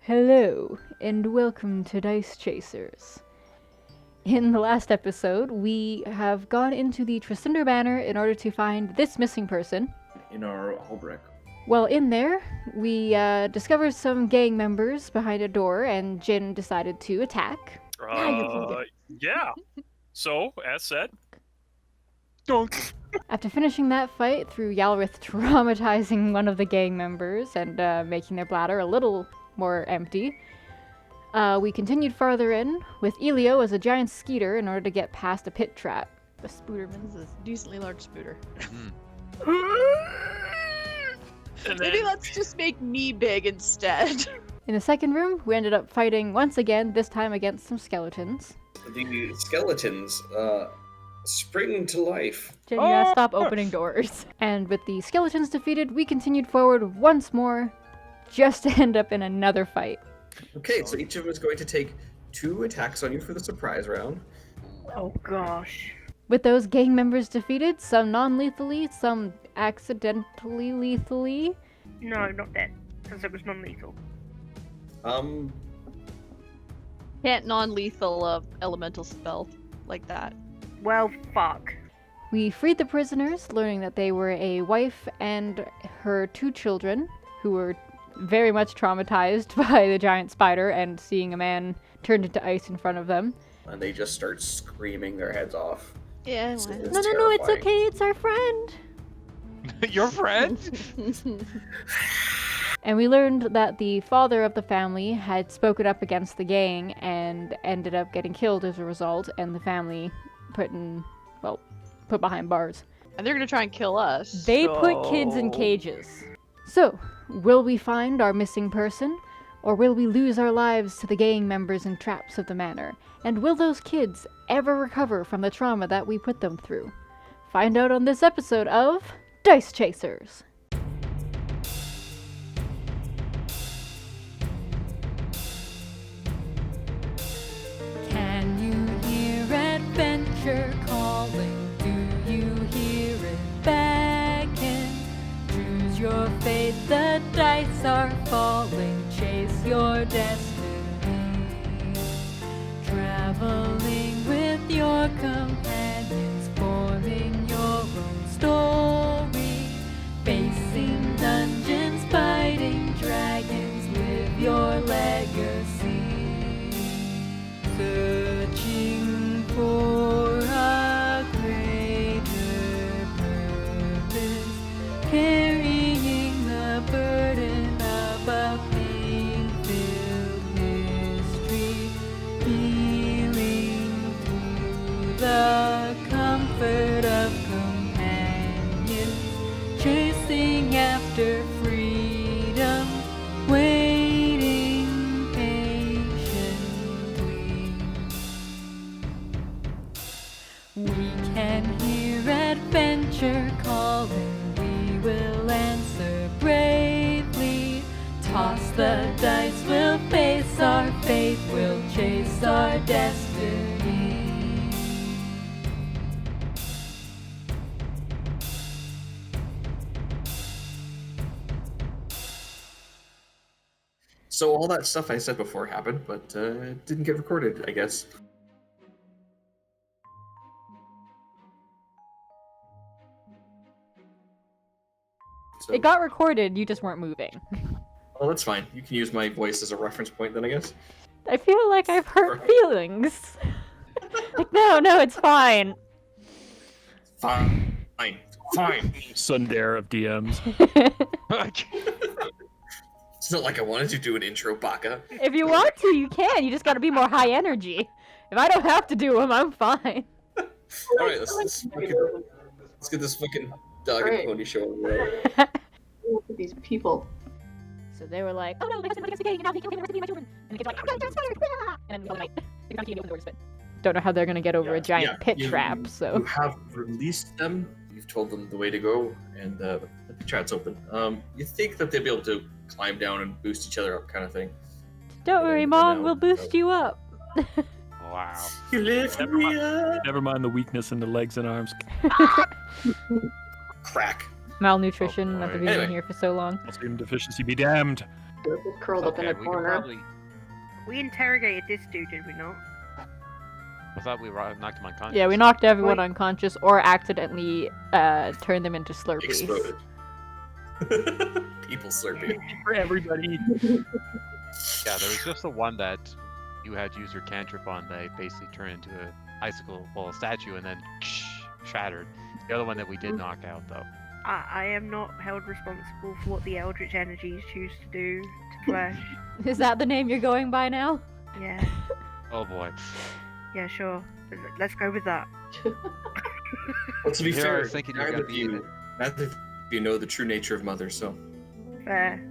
Hello, and welcome to Dice Chasers. In the last episode, we have gone into the Tresendar Manor in order to find this missing person. Iarno Albrek. Well, in there, we discovered some gang members behind a door, and Jin decided to attack. Yeah. So, as said, After finishing that fight through Yalrith traumatizing one of the gang members and making their bladder a little more empty, we continued farther in with Elio as a giant skeeter in order to get past a pit trap. The Spooderman. This is a decently large spooter. and Maybe then, let's just make me big instead. In the second room, we ended up fighting once again, this time against some skeletons. The skeletons spring to life. Jin, you gotta stop opening doors. And with the skeletons defeated, we continued forward once more, just to end up in another fight. Okay, so each of them is going to take 2 attacks on you for the surprise round. Oh gosh. With those gang members defeated, some non-lethally, some accidentally lethally. No, not that, since it was non-lethal. Can't non-lethal elemental spell like that. Well, fuck. We freed the prisoners, learning that they were a wife and her 2 children, who were very much traumatized by the giant spider and seeing a man turned into ice in front of them. And they just start screaming their heads off. Yeah. It's No, it's terrifying. okay, it's our friend! your friend? And we learned that the father of the family had spoken up against the gang and ended up getting killed as a result, and the family put behind bars. And they're gonna try and kill us. They put kids in cages. So, will we find our missing person? Or will we lose our lives to the gang members and traps of the manor? And will those kids ever recover from the trauma that we put them through? Find out on this episode of Dice Chasers. Can you hear adventure calling? Do you hear it beckon? Choose your fate, the dice are falling. Chase your destiny. Traveling with your companions, forming your own story. Facing dungeons, fighting dragons, live your legacy. Searching for a greater purpose, carrying the burden of a pain-filled history, healing through the comfort of companions, chasing after freedom, waiting patiently. We can hear adventure calling, we will answer bravely. Toss the dice, we'll face our fate, we'll chase our destiny. So all that stuff I said before happened, but it didn't get recorded, I guess. So, It got recorded, you just weren't moving. well, that's fine. You can use my voice as a reference point then, I guess. I feel like I've hurt feelings. Like, no, it's fine. Fine. Sundare of DMs. It's not like I wanted to do an intro, Baka. If you want to, you can. You just gotta be more high energy. If I don't have to do them, I'm fine. Alright, let's get this fucking dog and pony show on the road. Look at these people. So they were like, oh no, my husband went against the gang, and now he killed him, and my children. And the kids were like, I'm gonna fire! And then we called the night. They found the key and opened the door to spit. Don't know how they're gonna get over a giant pit trap, so. You have released them, you've told them the way to go, and the pit trap's open. You think that they'll be able to climb down and boost each other up kind of thing. Don't worry, Mom, we'll boost you up. Wow. You lift me up! Never mind the weakness in the legs and arms. Crack. Malnutrition Oh, after boy. being in Anyway. here for so long. Calcium deficiency be damned. Just curled up in a we could corner. probably. We interrogated this dude, did we not? I thought we knocked him unconscious. Yeah, we knocked everyone Wait. unconscious or accidentally turned them into Slurpees. Exploded. People slurping. For everybody. Yeah, there was just the one that you had used your cantrip on that basically turned into an icicle, well, a statue, and then shattered. The other one that we did knock out, though. I am not held responsible for what the Eldritch energies choose to do to flesh. Is that the name you're going by now? Yeah, Oh boy. yeah, sure. Let's go with that. Well, to be Here I fair, was thinking you're neither gonna of be in it. neither of you know the true nature of Mother, so. Fair.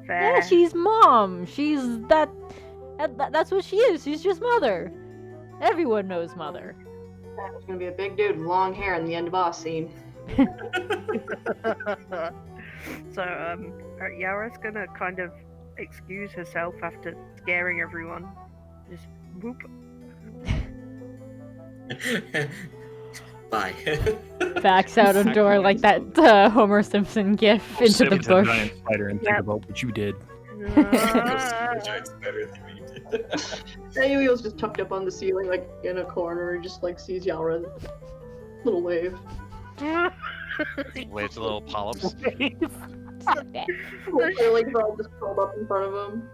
Yeah, Fair. she's mom. She's that's what she is. She's just mother. Everyone knows mother. There's gonna be a big dude with long hair in the end boss scene. So, Yara's gonna kind of excuse herself after scaring everyone. Just whoop. Bye. Backs out a door like that Homer Simpson gif into Sit the with a bush. giant spider and think Yep. about what you did. Giant's better than what you did. Elio's just tucked up on the ceiling, like in a corner, and just like sees Yara. Little wave. Waves a little polyps. Stop it. They're like all just curled up in front of him.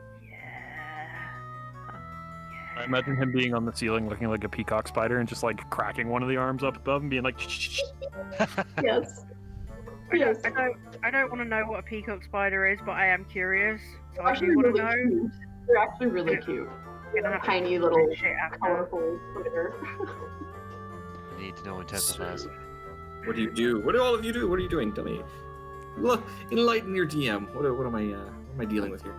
I imagine him being on the ceiling looking like a peacock spider and just like cracking one of the arms up above and being like, shh. Yes. Yes. I don't want to know what a peacock spider is, but I am curious. So I Actually, do want to really know. cute. They're actually really cute. We're gonna have to Tiny figure little this shit out now. colorful spider. I need to know intensifies. What do you do? What do all of you do? What are you doing? Tell me. Look, enlighten your DM. What am I dealing with here?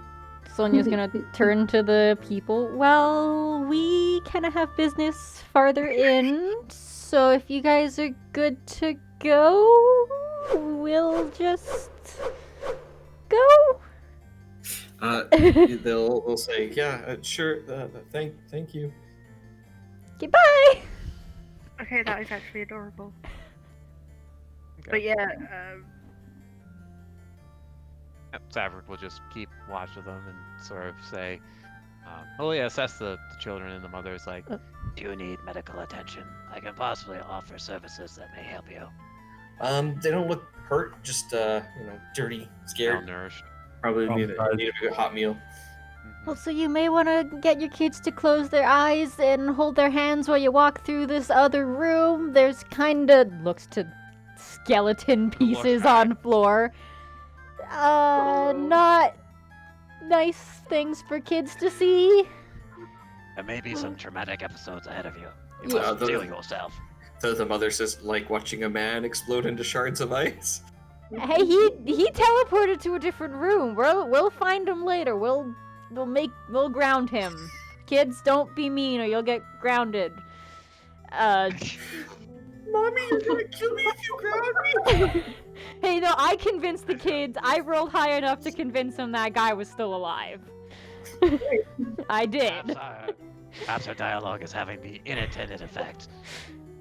Sonia's gonna turn to the people. Well, we kind of have business farther in, so if you guys are good to go, we'll just go. They'll say, yeah, sure. Thank you. Goodbye. Okay, that is actually adorable. Okay. But yeah, Saverick will just keep watch of them and sort of say, well, yeah, assess the children and the mothers, like, do you need medical attention? I can possibly offer services that may help you. They don't look hurt, just dirty, scared. Malnourished. Probably need Traumatized. a good hot meal. Well, so you may want to get your kids to close their eyes and hold their hands while you walk through this other room. There's looks to skeleton pieces on floor. Not nice things for kids to see. There may be some traumatic episodes ahead of you. You Yeah. must steel yourself. The mother says, like watching a man explode into shards of ice. Hey, he teleported to a different room. We'll find him later. We'll ground him. Kids, don't be mean or you'll get grounded. Mommy, you're gonna kill me if you grab me. Hey, no, I convinced the kids. I rolled high enough to convince them that guy was still alive. I did. Perhaps our dialogue is having the unintended effect.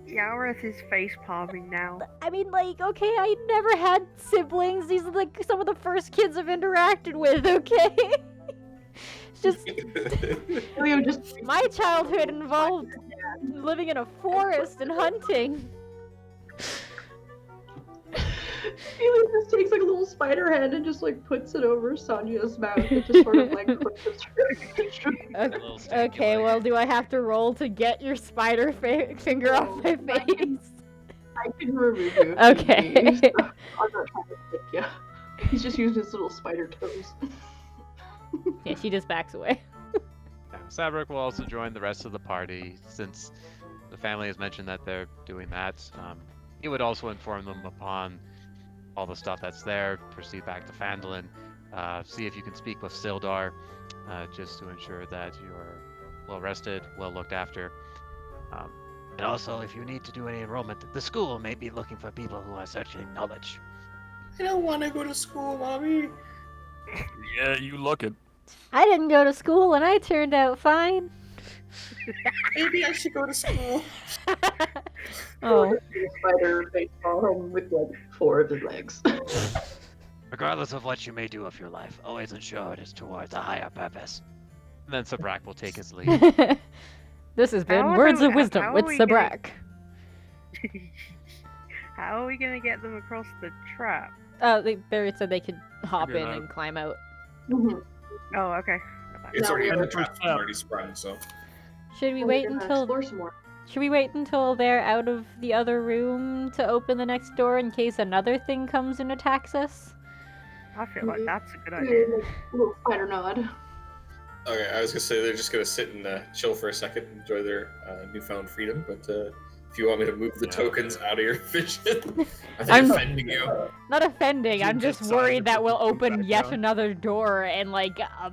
Yareth is face palming now. I mean, like, okay, I never had siblings. These are like some of the first kids I've interacted with, okay? It's just Elio just my childhood involved living in a forest and hunting. Elio just takes like a little spider head and just like puts it over Sonia's mouth and just sort of like pushes her. Okay, well, do I have to roll to get your spider finger off my face? I can remove you. Okay. I'm not trying to stick you. He's just using his little spider toes. Yeah, she just backs away. Saverick will also join the rest of the party, since the family has mentioned that they're doing that. He would also inform them upon all the stuff that's there, proceed back to Phandalin, see if you can speak with Sildar, just to ensure that you're well rested, well looked after. And also, if you need to do any enrollment, the school may be looking for people who are searching knowledge. I don't want to go to school, Mommy. Yeah, you look it. I didn't go to school and I turned out fine. Maybe I should go to school. Oh. Spider baseball home with like 4 of his legs. Regardless of what you may do with your life, always ensure it is towards a higher purpose. And then Sabrak will take his leave. This has been How Words do- of Wisdom how with are we gonna- Sabrak. How are we gonna get them across the trap? Barry said they could hop Figure it in out. and climb out. Mhm. Oh, okay. It's No, already in we're- the trap. It's already sprung, so. Should we We're wait gonna until explore some more. they're out of the other room to open the next door in case another thing comes and attacks us? I feel like that's a good Yeah, idea. like, a little spider nod. Okay, I was gonna say they're just gonna sit and chill for a second, enjoy their newfound freedom. But if you want me to move the tokens out of your vision, I think I'm- offending you. Not offending, I'm Just just sign worried it that to we'll move open back yet down. another door and like a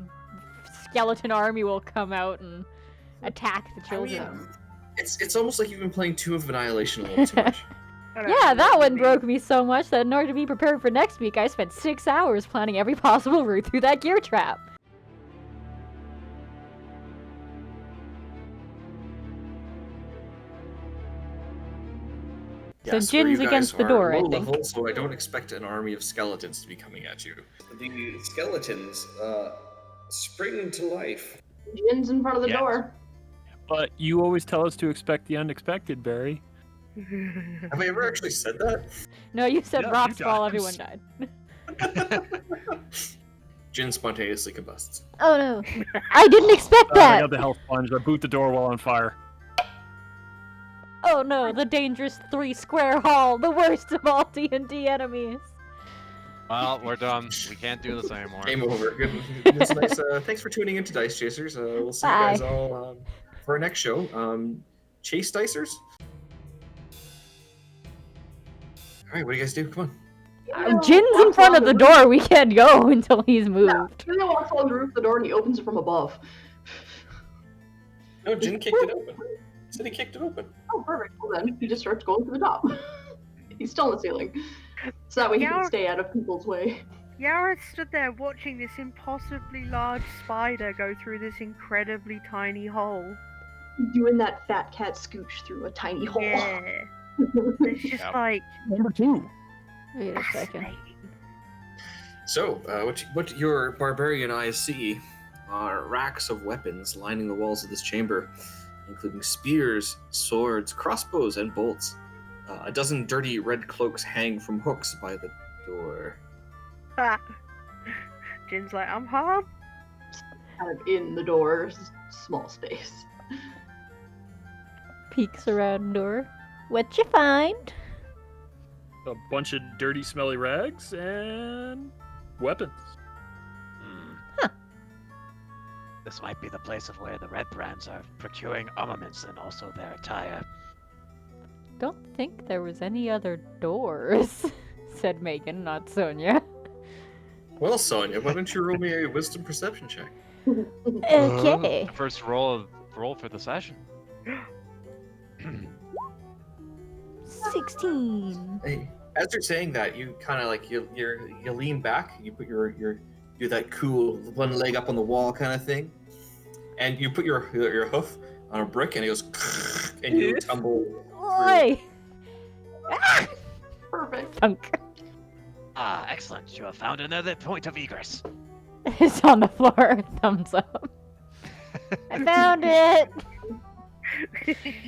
skeleton army will come out and attack the I mean, children. it's almost like you've been playing Tomb of Annihilation a little too much. I don't Yeah, know that what one you broke me so much that in order to be prepared for next week, I spent 6 hours planning every possible route through that gear trap. So Yes, where Jin's you guys against the are door, I low think. level, so I don't expect an army of skeletons to be coming at you. The skeletons spring to life. Jin's in front of the Yes. door. But you always tell us to expect the unexpected, Barry. mean. Have I ever actually said that? No, you said Yeah, a few Roxfall, times. everyone died. Jin spontaneously combusts. Oh no. I didn't expect I that! got the health plunge. I boot the door while on fire. Oh no, the dangerous 3-square hall, the worst of all D&D enemies. Well, we're done. We can't do this anymore. Game over. Good. It's nice. Thanks for tuning into Dice Chasers. We'll see you guys Bye. all for our next show. Chase Dicers. All right, what do you guys do? Come on. Jin's in front of the door, we can't go until he's moved. Elio walks along the roof of the door and he opens it from above. No, Jin kicked it open. He said he kicked it open. Oh, perfect. Well then, he just starts going to the top. He's still on the ceiling. So that way he Yeah. can stay out of people's way. Yara stood there watching this impossibly large spider go through this incredibly tiny hole. Doing that fat cat scooch through a tiny hole. Yeah. It's just Yep. like Number 2. Wait a second. fascinating. So, what your barbarian eyes see are racks of weapons lining the walls of this chamber, including spears, swords, crossbows, and bolts. A dozen dirty red cloaks hang from hooks by the door. Jin's like, I'm hard. Kind of in the door, small space. Peeks around door. What you find? A bunch of dirty, smelly rags and weapons. Hmm. This might be the place of where the Redbrands are procuring armaments and also their attire. Don't think there was any other doors, said Megan, not Sonia. Well, Sonia, why don't you roll me a wisdom perception check? Okay. First roll for the session. 16. Hey, as you're saying that, you kind of like you lean back, you put your do that cool one leg up on the wall kind of thing, and you put your hoof on a brick, and it goes, and you tumble. Oi! Perfect. Thunk. Ah, excellent. You have found another point of egress. It's on the floor. Thumbs up. I found it!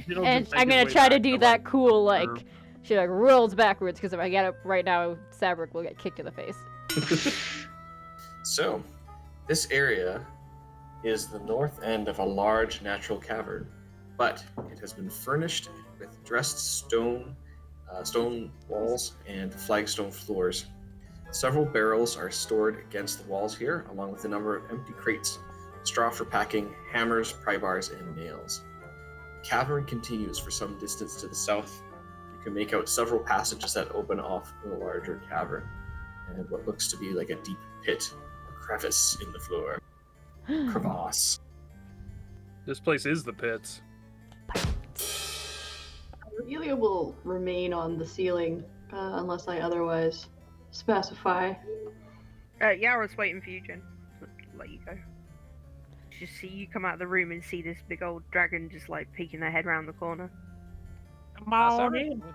You know, And just make I'm his gonna way try to back do that cool, like, curve. she like rolls backwards, because if I get up right now, Sabrik will get kicked in the face. So, this area is the north end of a large natural cavern, but it has been furnished with dressed stone walls and flagstone floors. Several barrels are stored against the walls here, along with a number of empty crates, straw for packing, hammers, pry bars, and nails. The cavern continues for some distance to the south. You can make out several passages that open off from the larger cavern, and what looks to be like a deep pit or crevice in the floor. Crevasse. This place is the pits. Elio will remain on the ceiling unless I otherwise specify. Yara's waiting for you, Jin. Let you go. Just see you come out of the room and see this big old dragon just like peeking their head around the corner. Sarah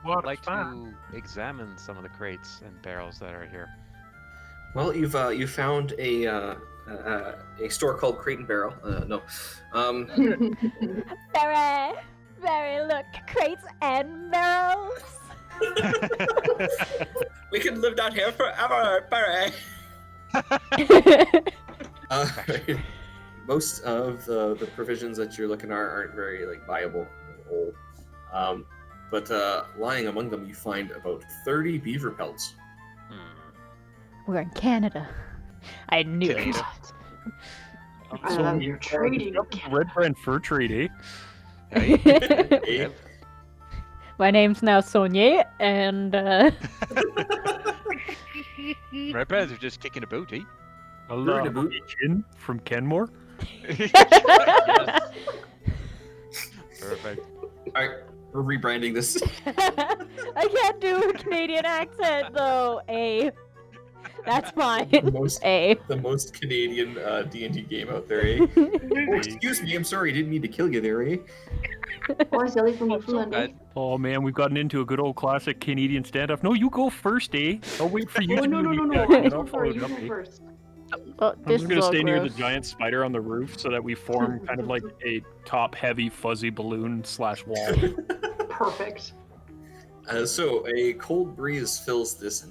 would like to examine some of the crates and barrels that are here. Well, you found a store called Crate and Barrel. No. Very, very look, crates and barrels. We can live down here forever, Barry. Most of the provisions that you're looking at aren't very viable and old. But lying among them, you find about 30 beaver pelts. We're in Canada. I knew it. You're trading. Redbrand fur treaty. Hey. My name's now Sonia, and Redbrands are just kicking a booty. Hello, in a boot. Jin from Kenmore. Perfect. All right, we're rebranding this. I can't do a Canadian accent though. That's fine. The most Canadian D&D game out there, eh? Oh, excuse me, I'm sorry, didn't mean to kill you there, eh? Or Zelly from Newfoundland. Oh man, we've gotten into a good old classic Canadian standoff. No, you go first, eh? I'll wait for you Oh, to no. and You I'll go follow first. it You up, go eh? first. Oh, I'm this just gonna is all stay near the gross. giant spider on the roof so that we form kind of like a top-heavy fuzzy balloon / wall. Perfect. So a cold breeze fills this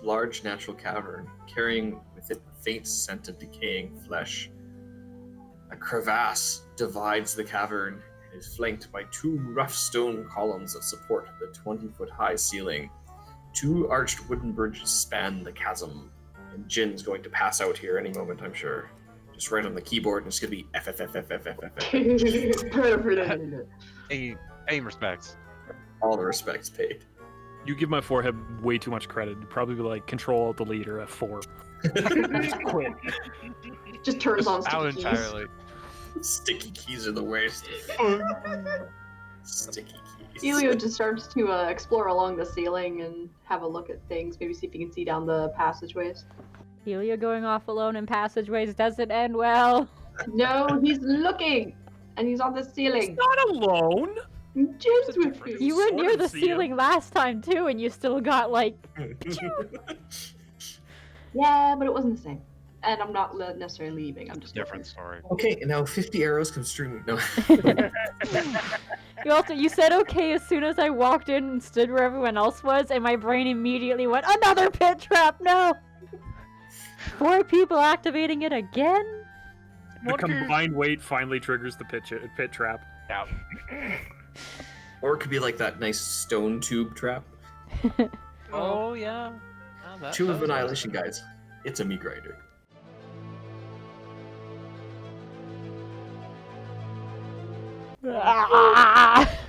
large natural cavern, carrying with it a faint scent of decaying flesh. A crevasse divides the cavern and is flanked by 2 rough stone columns that support the 20-foot-high ceiling. 2 arched wooden bridges span the chasm, and Jin's going to pass out here any moment, I'm sure. Just right on the keyboard, and it's going to be FFFFFFF. Aim respects. All the respects paid. You give my forehead way too much credit. It'd probably be like Control Alt Delete or F4. Just quit. Just turns on Out sticky keys. entirely. Sticky keys are the worst. Sticky keys. Elio just starts to explore along the ceiling and have a look at things. Maybe see if he can see down the passageways. Elio going off alone in passageways doesn't end well. No, he's looking, and he's on the ceiling. Not alone. Jin's with me. You were Sort near of the see him. ceiling last time too, and you still got like. Yeah, but it wasn't the same. And I'm not necessarily leaving. I'm just Different story. Okay, and now 50 arrows come streaming. No. You said okay as soon as I walked in and stood where everyone else was, and my brain immediately went, another pit trap, no! 4 people activating it again? The combined weight finally triggers the pit trap. Yeah. Or it could be like that nice stone tube trap. Oh yeah. Oh, Tomb of Annihilation, guys. It's a meat grinder.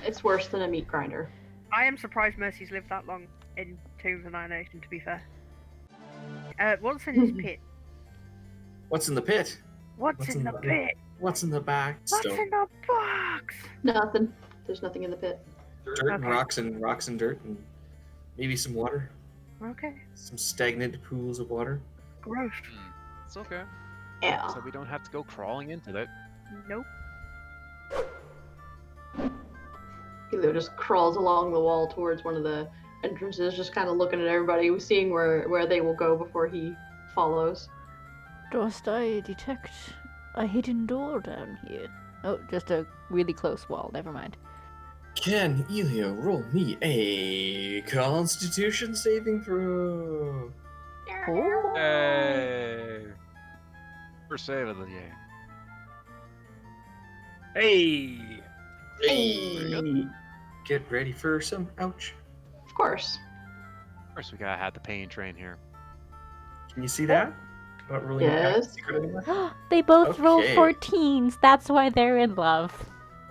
It's worse than a meat grinder. I am surprised Mercy's lived that long in Tomb of Annihilation, to be fair. What's in his pit? What's in the pit? What's in the pit? What's in the back? What's Stone. in the box? Nothing. There's nothing in the pit. Dirt and Okay. rocks and dirt and maybe some water. Okay. Some stagnant pools of water. Gross. It's okay. Yeah. So we don't have to go crawling into it. Nope. Elio just crawls along the wall towards one of the entrances, just kind of looking at everybody, seeing where they will go before he follows. Dost I detect a hidden door down here? Oh, just a really close wall, never mind. Can Elio roll me a Constitution saving throw? Oh. Hey. First save of the game. Hey! Hey! Get ready for some ouch. Of course. First, we gotta have the pain train here. Can you see that? Not really Yes. secret anymore? They both roll Okay. 14s, that's why they're in love.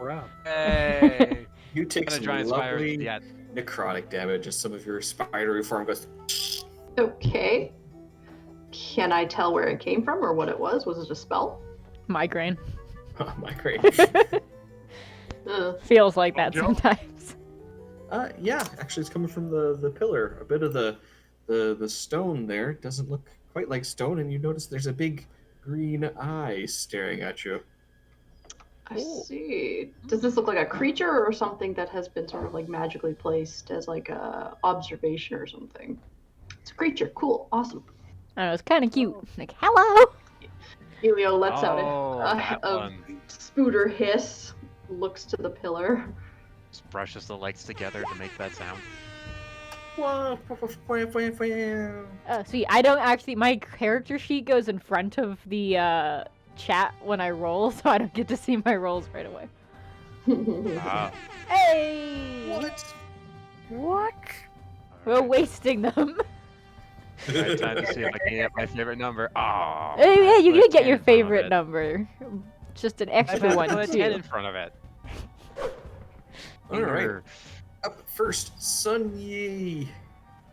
Wow. Hey. You take Gonna some try and inspire. lovely Yeah. necrotic damage as some of your spidery form goes. Okay. Can I tell where it came from or what it was? Was it a spell? Migraine. Oh my great. Feels like that Joe? sometimes. Yeah, actually, it's coming from the pillar. A bit of the stone there doesn't look quite like stone, and you notice there's a big green eye staring at you. I see. Does this look like a creature or something that has been sort of like magically placed as like a observation or something? It's a creature. Cool. Awesome. I don't know, it's kind of cute. Like, hello! Elio lets out that a one. spooter hiss, looks to the pillar. Just brushes the legs together to make that sound. Oh, see, I don't actually. My character sheet goes in front of the chat when I roll, so I don't get to see my rolls right away. Ah. Hey! What? We're wasting them. Right time to see if I can get my favorite number. Oh. Hey, yeah, you put a did get 10 your in front of favorite it. number. Just an I extra one, put a 10 too. in front of it. All right. Here. Up first, Sun Yi.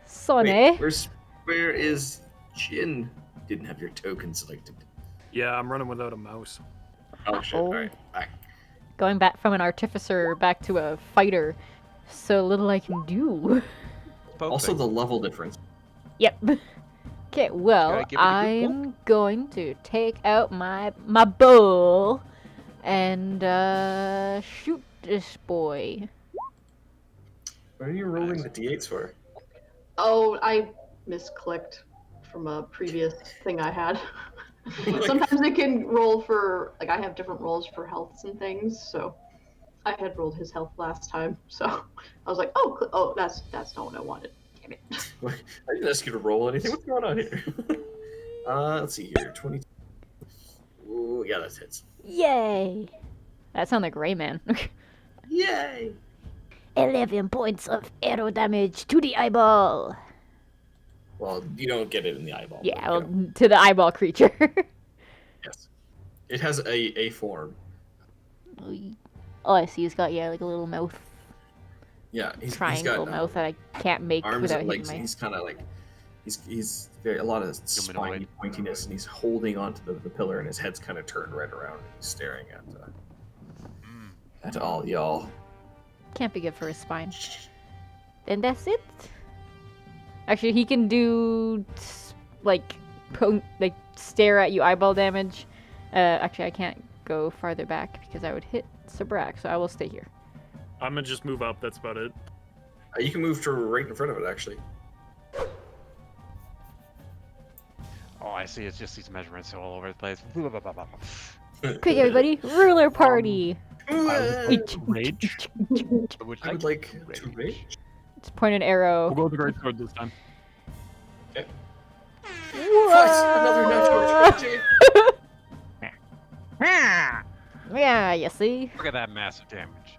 Sonny. Wait, where is Jin? Didn't have your token selected. Yeah, I'm running without a mouse. Oh shit! Uh-oh. All right, back. Going back from an artificer back to a fighter. So little I can do. Poke Also, thing. the level difference. Yep. Okay, well, Gotta give it a good I'm going to take out my bow and shoot this boy. What are you rolling the d8s for? Oh, I misclicked from a previous thing I had. Sometimes it can roll for, like, I have different rolls for healths and things, so I had rolled his health last time, so I was like, oh, that's not what I wanted. Damn it. I didn't ask you to roll anything. What's going on here? Let's see here. 20. Ooh, yeah, that hits. Yay! That sounded like Rayman. Yay! 11 points of arrow damage to the eyeball. Well, you don't get it in the eyeball. but, Yeah, you well, know, to the eyeball creature. yes. It has a form. Oh, I see. He's got, yeah, like a little mouth. Yeah, he's Triangle got mouth that I can't make arms without and hitting legs. my... He's kind of like he's very a lot of spiny pointiness, and he's holding onto the pillar, and his head's kind of turned right around, and he's staring at all y'all. Can't be good for his spine. Then that's it. Actually, he can do like stare at you eyeball damage. Actually, I can't go farther back because I would hit Sabrak, so I will stay here. I'm gonna just move up. That's about it. You can move to right in front of it, actually. Oh, I see. It's just these measurements all over the place. Quick, everybody! Ruler party! Rage. I would like to rage. Just point an arrow. We'll go with the great sword this time. Okay. What? Another natural 20. Yeah, you see? Look at that massive damage.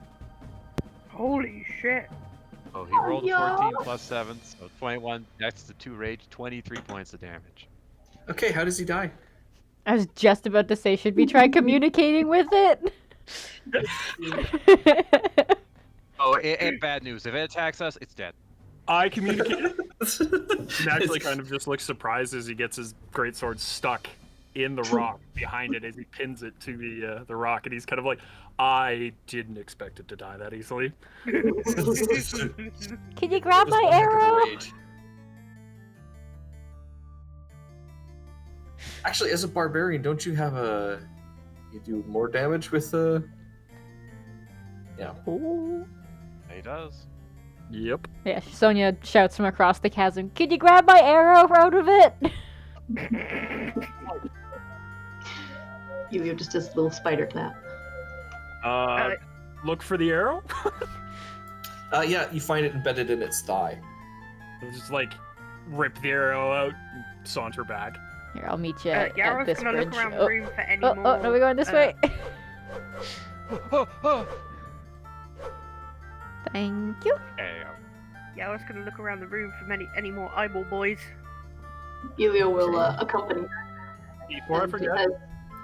Holy shit. Oh, he rolled a yeah. 14 plus 7, so 21. Next to 2 rage, 23 points of damage. Okay, how does he die? I was just about to say, should we try communicating with it? Oh, and bad news. If it attacks us, it's dead. I communicate. Naturally, kind of just looks surprised as he gets his greatsword stuck in the rock behind it as he pins it to the rock, and he's kind of like, I didn't expect it to die that easily. Can you grab my Just one heck of a arrow? rage. Actually, as a barbarian, don't you have you do more damage with yeah. Ooh. He does. Yep. Yeah, Sonia shouts from across the chasm, can you grab my arrow out of it? Elio just does a little spider clap. Look for the arrow. Yeah, you find it embedded in its thigh. Just like rip the arrow out and saunter back. Here, I'll meet you at Yarrow's this gonna bridge. look around the Oh, room for any oh, more. oh, no, we're going this way. Thank you. Yarrow's gonna look around the room for any more eyeball boys. Elio will accompany Before I and forget,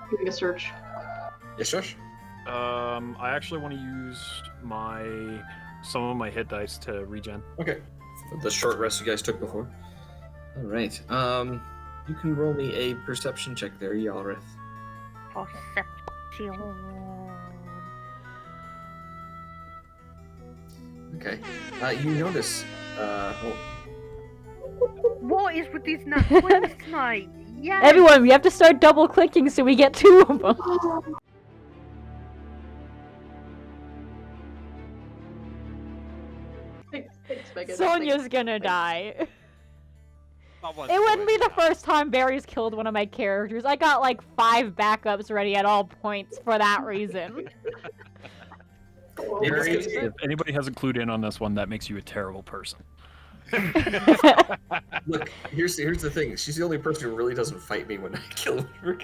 doing a search. Yes, Josh? I actually want to use some of my hit dice to regen. Okay. The short rest you guys took before. All right. You can roll me a perception check there, Yalrith. Perception. Okay. You notice. What is with these nat 20s tonight? Yeah. Everyone, we have to start double clicking so we get 2 of them. Thanks, Megan. Sonia's gonna die. Not once, It wouldn't be twice, the yeah. first time Barry's killed one of my characters. I got like 5 backups ready at all points for that reason. If anybody hasn't clued in on this one, that makes you a terrible person. Look, here's the thing. She's the only person who really doesn't fight me when I kill her.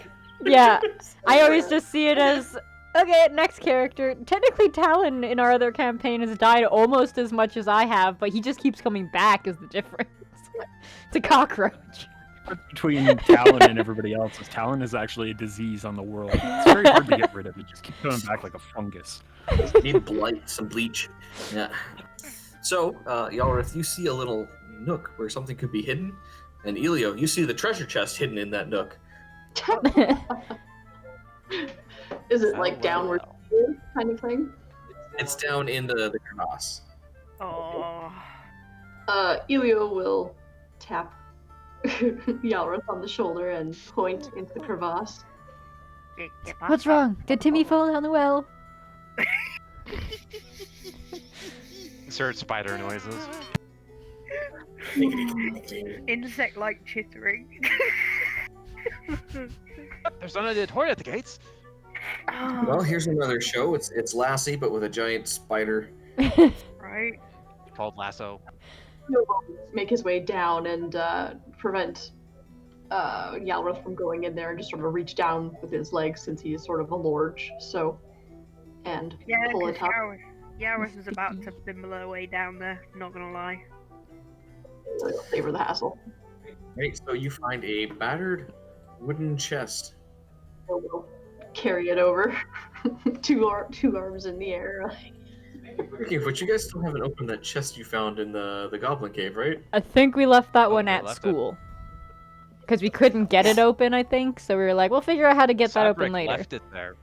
Yeah, I always just see it as, okay, next character. Technically, Talon in our other campaign has died almost as much as I have, but he just keeps coming back is the difference. It's a cockroach. Between Talon and everybody else, is Talon is actually a disease on the world. It's very hard to get rid of. It just keeps coming back like a fungus. Need blight, some bleach. Yeah. So, Yalrith, you see a little nook where something could be hidden, and Elio, you see the treasure chest hidden in that nook. Is it Oh, like well, downward well. kind of thing? It's down in the crevasse. Oh. Elio will tap Yalrith on the shoulder and point into the crevasse. Get back What's up. wrong? Did Timmy fall down the well? Insert spider noises. Insect-like chittering. There's an undead horde at the gates. Well, here's another show. It's Lassie, but with a giant spider. Right. Called lasso. He'll make his way down and prevent Yalrith from going in there and just sort of reach down with his legs since he is sort of a lorge. So, and Yeah, pull it because up. Yareth was about to bimble her way down there, not gonna lie. Savor the hassle. Right, so you find a battered wooden chest. So we'll carry it over. two arms in the air. Speaking of which, you guys still haven't opened that chest you found in the Goblin Cave, right? I think we left that Oh, one we at left it. school. Because we couldn't get it open, I think, so we were like, we'll figure out how to get that open Sabric later. left it there.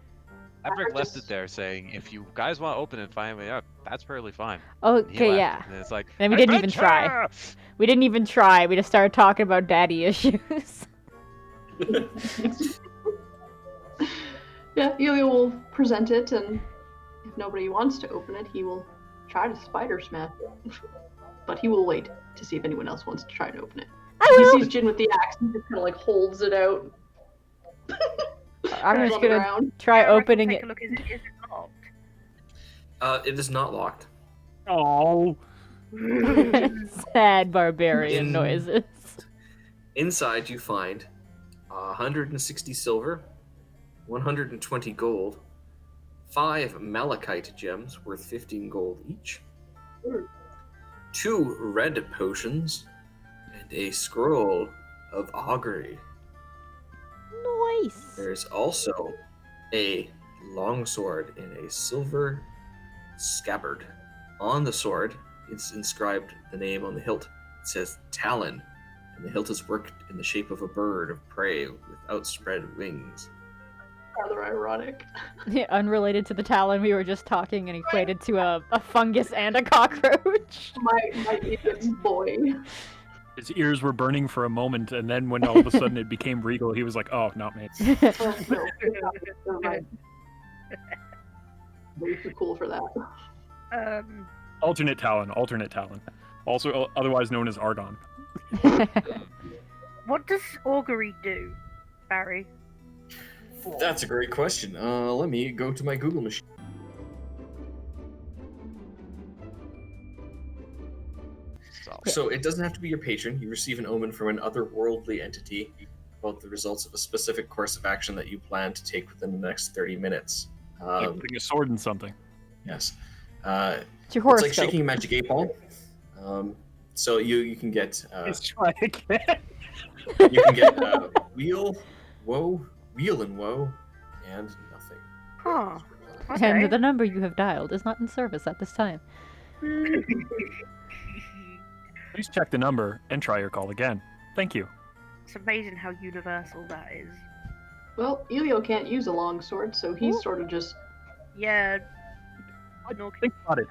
Sabric left it there saying, if you guys want to open it, fine me up. That's perfectly fine. And he Okay, left yeah. it, And it's like, And we didn't even try. "Adventure!" We didn't even try, we just started talking about daddy issues. Yeah, Elio will present it, and if nobody wants to open it, he will try to spider smash it. But he will wait to see if anyone else wants to try to open it. I He will! sees Jin with the axe and just kind of like holds it out. I'm on just the gonna ground. try Yareth will opening take it. a look. Is it locked? It is not locked. Oh, Sad barbarian In- noises. Inside, you find 160 silver, 120 gold, 5 malachite gems worth 15 gold each, 2 red potions, and a scroll of augury. Nice. There's also a longsword in a silver scabbard. On the sword, it's inscribed the name on the hilt. It says Talon, and the hilt is worked in the shape of a bird of prey with outspread wings. Rather ironic. Yeah, unrelated to the Talon we were just talking and equated to a fungus and a cockroach. My idiot boy. his ears were burning for a moment, and then when all of a sudden it became regal, he was like, "Oh, not me." Oh, no. Never mind. Way too cool for that. Alternate Talon, also otherwise known as Argon. What does augury do, Barry? That's a great question. Let me go to my Google machine. So it doesn't have to be your patron. You receive an omen from an otherworldly entity about the results of a specific course of action that you plan to take within the next 30 minutes. Putting a sword in something. Yes. It's your It's like horoscope. shaking a magic 8-ball. So you can get Let's try again. you can get wheel, woe, wheel and woe, and nothing. Huh. And Okay. the number you have dialed is not in service at this time. Please check the number and try your call again. Thank you. It's amazing how universal that is. Well, Elio can't use a long sword, so he's sort of just. Yeah. Think about it.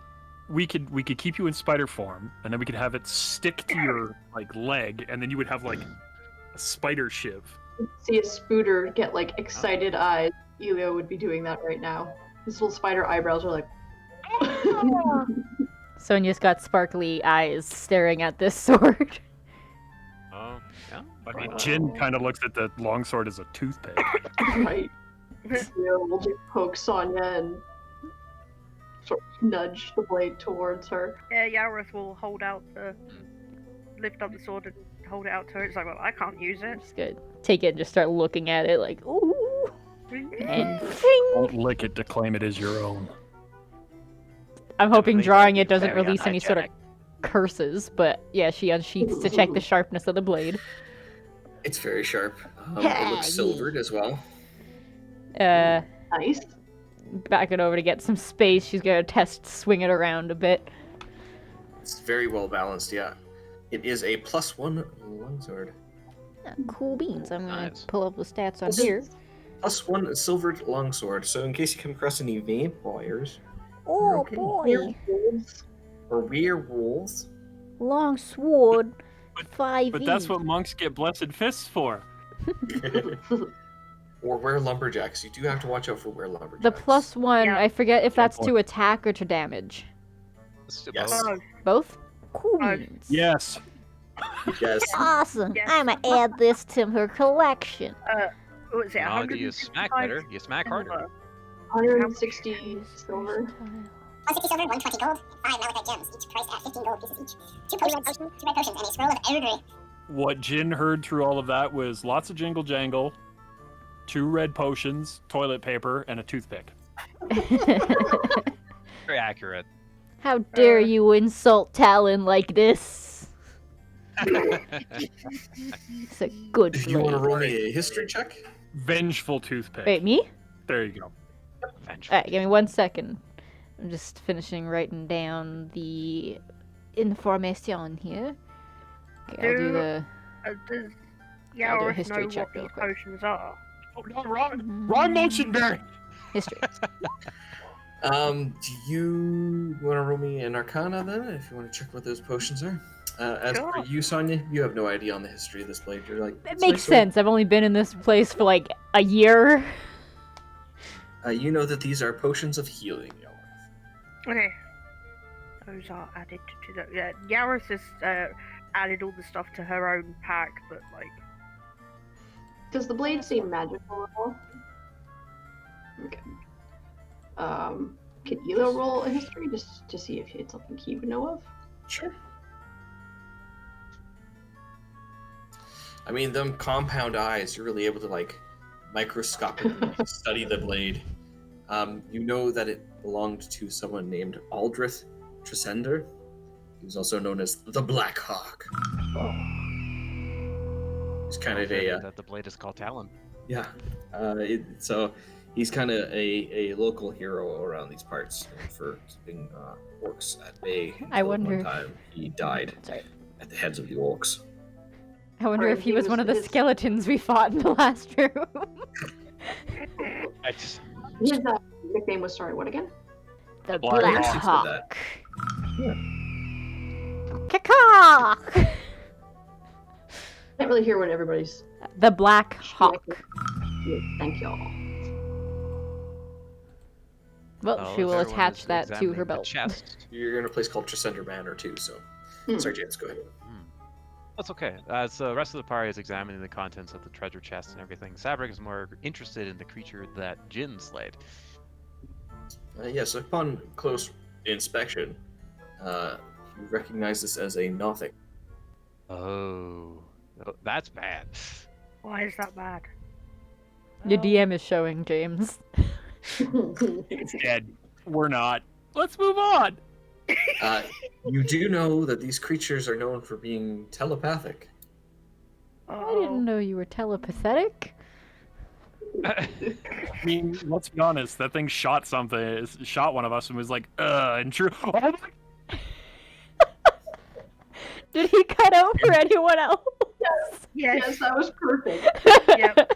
We could keep you in spider form, and then we could have it stick to your leg, and then you would have a spider shiv. See a spooter get excited eyes. Elio would be doing that right now. His little spider eyebrows are like. Sonia's got sparkly eyes staring at this sword. Oh. I mean, Jin kind of looks at the longsword as a toothpick. Right. Leo will just poke Sonya and sort of nudge the blade towards her. Yeah, Yaris will lift up the sword and hold it out to her. It's like, well, I can't use it. Just gonna take it and just start looking at it like, ooh. And Don't lick it to claim it as your own. I'm hoping Definitely drawing it very doesn't release any sort of curses, but yeah, she unsheaths to check the sharpness of the blade. It's very sharp. It looks silvered as well. Nice. Back it over to get some space. She's gonna swing it around a bit. It's very well balanced, yeah. It is a +1 longsword. Cool beans. I'm gonna Nice. pull up the stats on here. +1 silvered longsword. So in case you come across any vampires Oh okay. boy, or werewolves, long sword, 5e. But that's what monks get blessed fists for. or lumberjacks, you do have to watch out for lumberjacks. The +1. Yeah. I forget if that's point. to attack or to damage. Let's do Yes. both. Both. Cool Oh. beans. Yes. Yes. Awesome. Yes. I'ma add this to her collection. What was it? How do you smack 165 better? You smack harder. 160 silver. 160 silver, 120 gold, 5 malachite gems, each priced at 15 gold pieces each. 2 red potions, and a scroll of evergreen. What Jin heard through all of that was lots of jingle jangle, 2 red potions, toilet paper, and a toothpick. Very accurate. How dare you insult Talon like this? It's a good Do you want to blade. roll me a history check? Vengeful toothpick. Wait, me? There you go. Alright, give me 1 second. I'm just finishing writing down the information here. Okay, I'll do the Does I'll do a Yaris history know check what real these quick. potions are? Oh, no, wrong motion, Barry. history. Do you want to roll me an Arcana then, if you want to check what those potions are? As Sure. for you, Sonya, you have no idea on the history of this blade. You're like, It "It's makes nice sword." sense. I've only been in this place for like a year. You know that these are potions of healing, Yaris. Okay. Those are added to the. Yeah, Yaris has added all the stuff to her own pack, but like. Does the blade seem magical at all? Okay. Can Elio roll a history just to see if it's something he would know of? Sure. I mean, them compound eyes, you're really able to like microscopically study the blade. You know that it belonged to someone named Aldrich Tresendar. He was also known as the Black Hawk. He's kind of that the blade is called Talon. yeah. So he's kind of a local hero around these parts for keeping orcs at bay. I until wonder- One time he died Sorry. at the heads of the orcs. I wonder Right, if he was one of the his- skeletons we fought in the last room. His nickname was, sorry, what again? The Black Black Hawk. Hawk. Caw. Can't really hear what everybody's. The Black Hawk. Yeah, thank y'all. Well, Oh, she will everyone attach is that to examining her the belt. chest. You're in a place called Tresendar Manor too, so. Hmm. Sorry, James, go ahead. That's okay. As the rest of the party is examining the contents of the treasure chest and everything, Sabrik is more interested in the creature that Jin slayed. Yes, upon close inspection, you recognize this as a Nothic. Oh, that's bad. Why is that bad? Your DM is showing, James. It's dead. We're not. Let's move on. You do know that these creatures are known for being telepathic. I didn't know you were telepathetic. I mean, let's be honest. That thing shot one of us, and was like, and true. Oh my. Did he cut out for anyone else? Yes, that was perfect. Yep.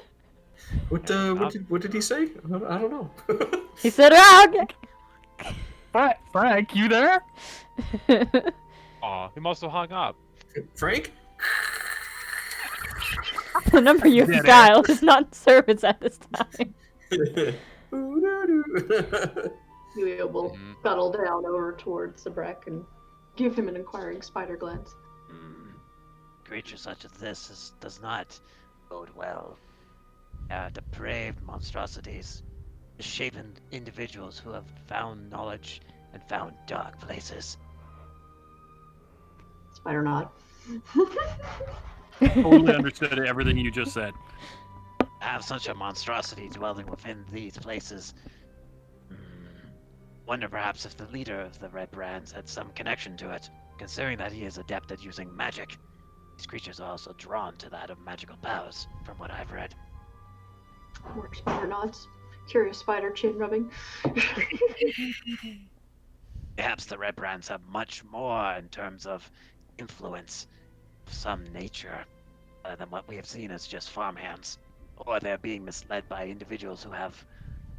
What did he say? I don't know. He said wrong. Frank, you there? Aw, he must have hung up. Frank? The number you Dead dialed is not in service at this time. Elio will Mhm. scuttle down over towards Sabrik and give him an inquiring spider glance. creature such as this does not bode well. Depraved monstrosities, misshapen individuals who have found knowledge and found dark places. Spider nod. Totally understood everything you just said. Have such a monstrosity dwelling within these places. Wonder perhaps if the leader of the Redbrands had some connection to it, considering that he is adept at using magic. These creatures are also drawn to that of magical powers, from what I've read. More spider nods. Curious spider chin rubbing. Perhaps the Redbrands have much more in terms of influence of some nature than what we have seen as just farmhands. Or they're being misled by individuals who have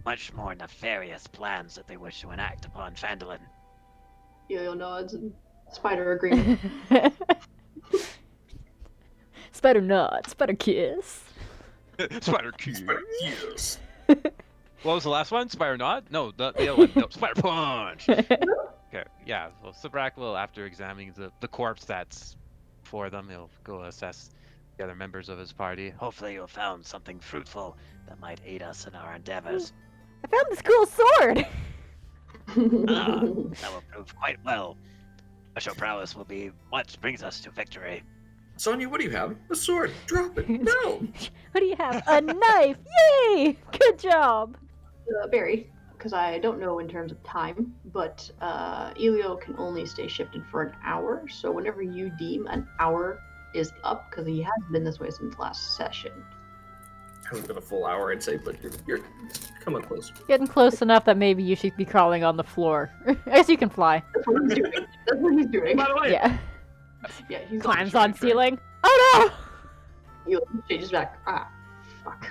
much more nefarious plans that they wish to enact upon Phandelver. Elio nods and spider agreement. Spider nod, spider kiss. Spider Q. Yes. What was the last one? Spider Nod? No, the other one. No, Spider Punch. Okay, yeah. Well, Sabrak will, after examining the corpse that's for them, he'll go assess the other members of his party. Hopefully you'll found something fruitful that might aid us in our endeavors. I found this cool sword! That will prove quite well. Special prowess will be what brings us to victory. Sonia, what do you have? A sword. Drop it. No. What do you have? A knife! Yay! Good job! Barry, because I don't know in terms of time, but Elio can only stay shifted for an hour, so whenever you deem an hour is up, because he has been this way since last session. Hasn't been a full hour, I'd say, but you're coming close. Getting close enough that maybe you should be crawling on the floor. I guess you can fly. That's what he's doing. That's what he's doing. By the way, Yeah. Yeah, he's Climbs on ceiling. Oh no! Elio changes back. Ah, fuck.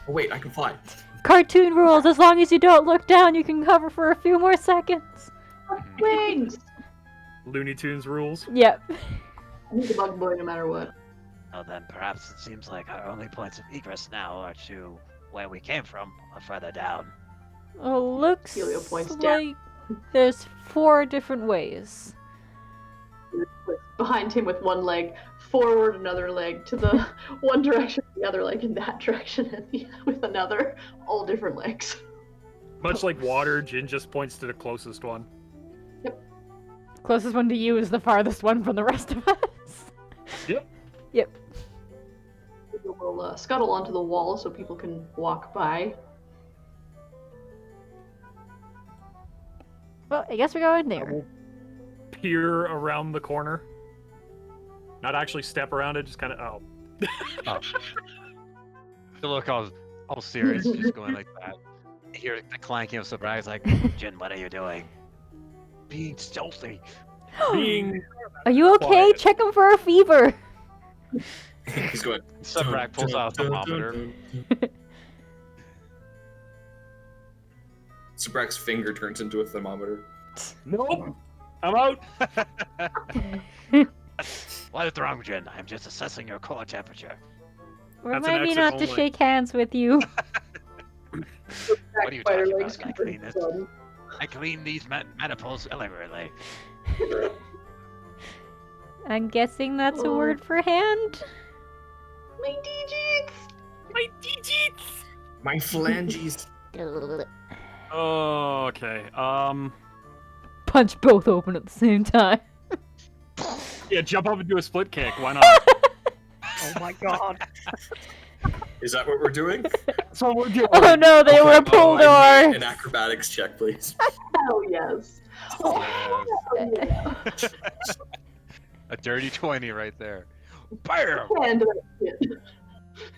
Oh, wait, I can fly. Cartoon rules, as long as you don't look down, you can hover for a few more seconds. Wings! Looney Tunes rules. Yep. He's a bug boy no matter what. Well then, perhaps it seems like our only points of egress now are to where we came from, or further down. Well, looks Elio points like down. there's 4 different ways. Behind him with one leg, forward another leg, to the one direction, the other leg in that direction, and with another, all different legs. Much like water, Jin just points to the closest one. Closest one to you is the farthest one from the rest of us. Yep. Yep. We'll scuttle onto the wall so people can walk by. Well, I guess we're going I there. will peer around the corner. Not actually step around it, just kind of, Oh. To look all serious, just going like that. You hear the clanking of Sabrak's like, Jin, what are you doing? Being stealthy. being Are you okay? quiet. Check him for a fever. He's going. Sabrak pulls out a thermometer. Sabrak's finger turns into a thermometer. Nope. I'm out. What is wrong, Jin? I'm just assessing your core temperature. Remind me exit not to only. shake hands with you. What are you Spider talking legs about? I covered clean in this. blood. I clean these maniples regularly. I'm guessing that's a Oh. word for hand. My digits! My digits. My phalanges. Okay. Punch both open at the same time. Yeah, jump up and do a split kick. Why not? Oh my god. Is that what we're doing? That's what we're doing. Oh no, they were pulled I need door. an acrobatics check, please. Hell yes. Oh, hell yeah. A dirty 20 right there. Bam! Hand that shit.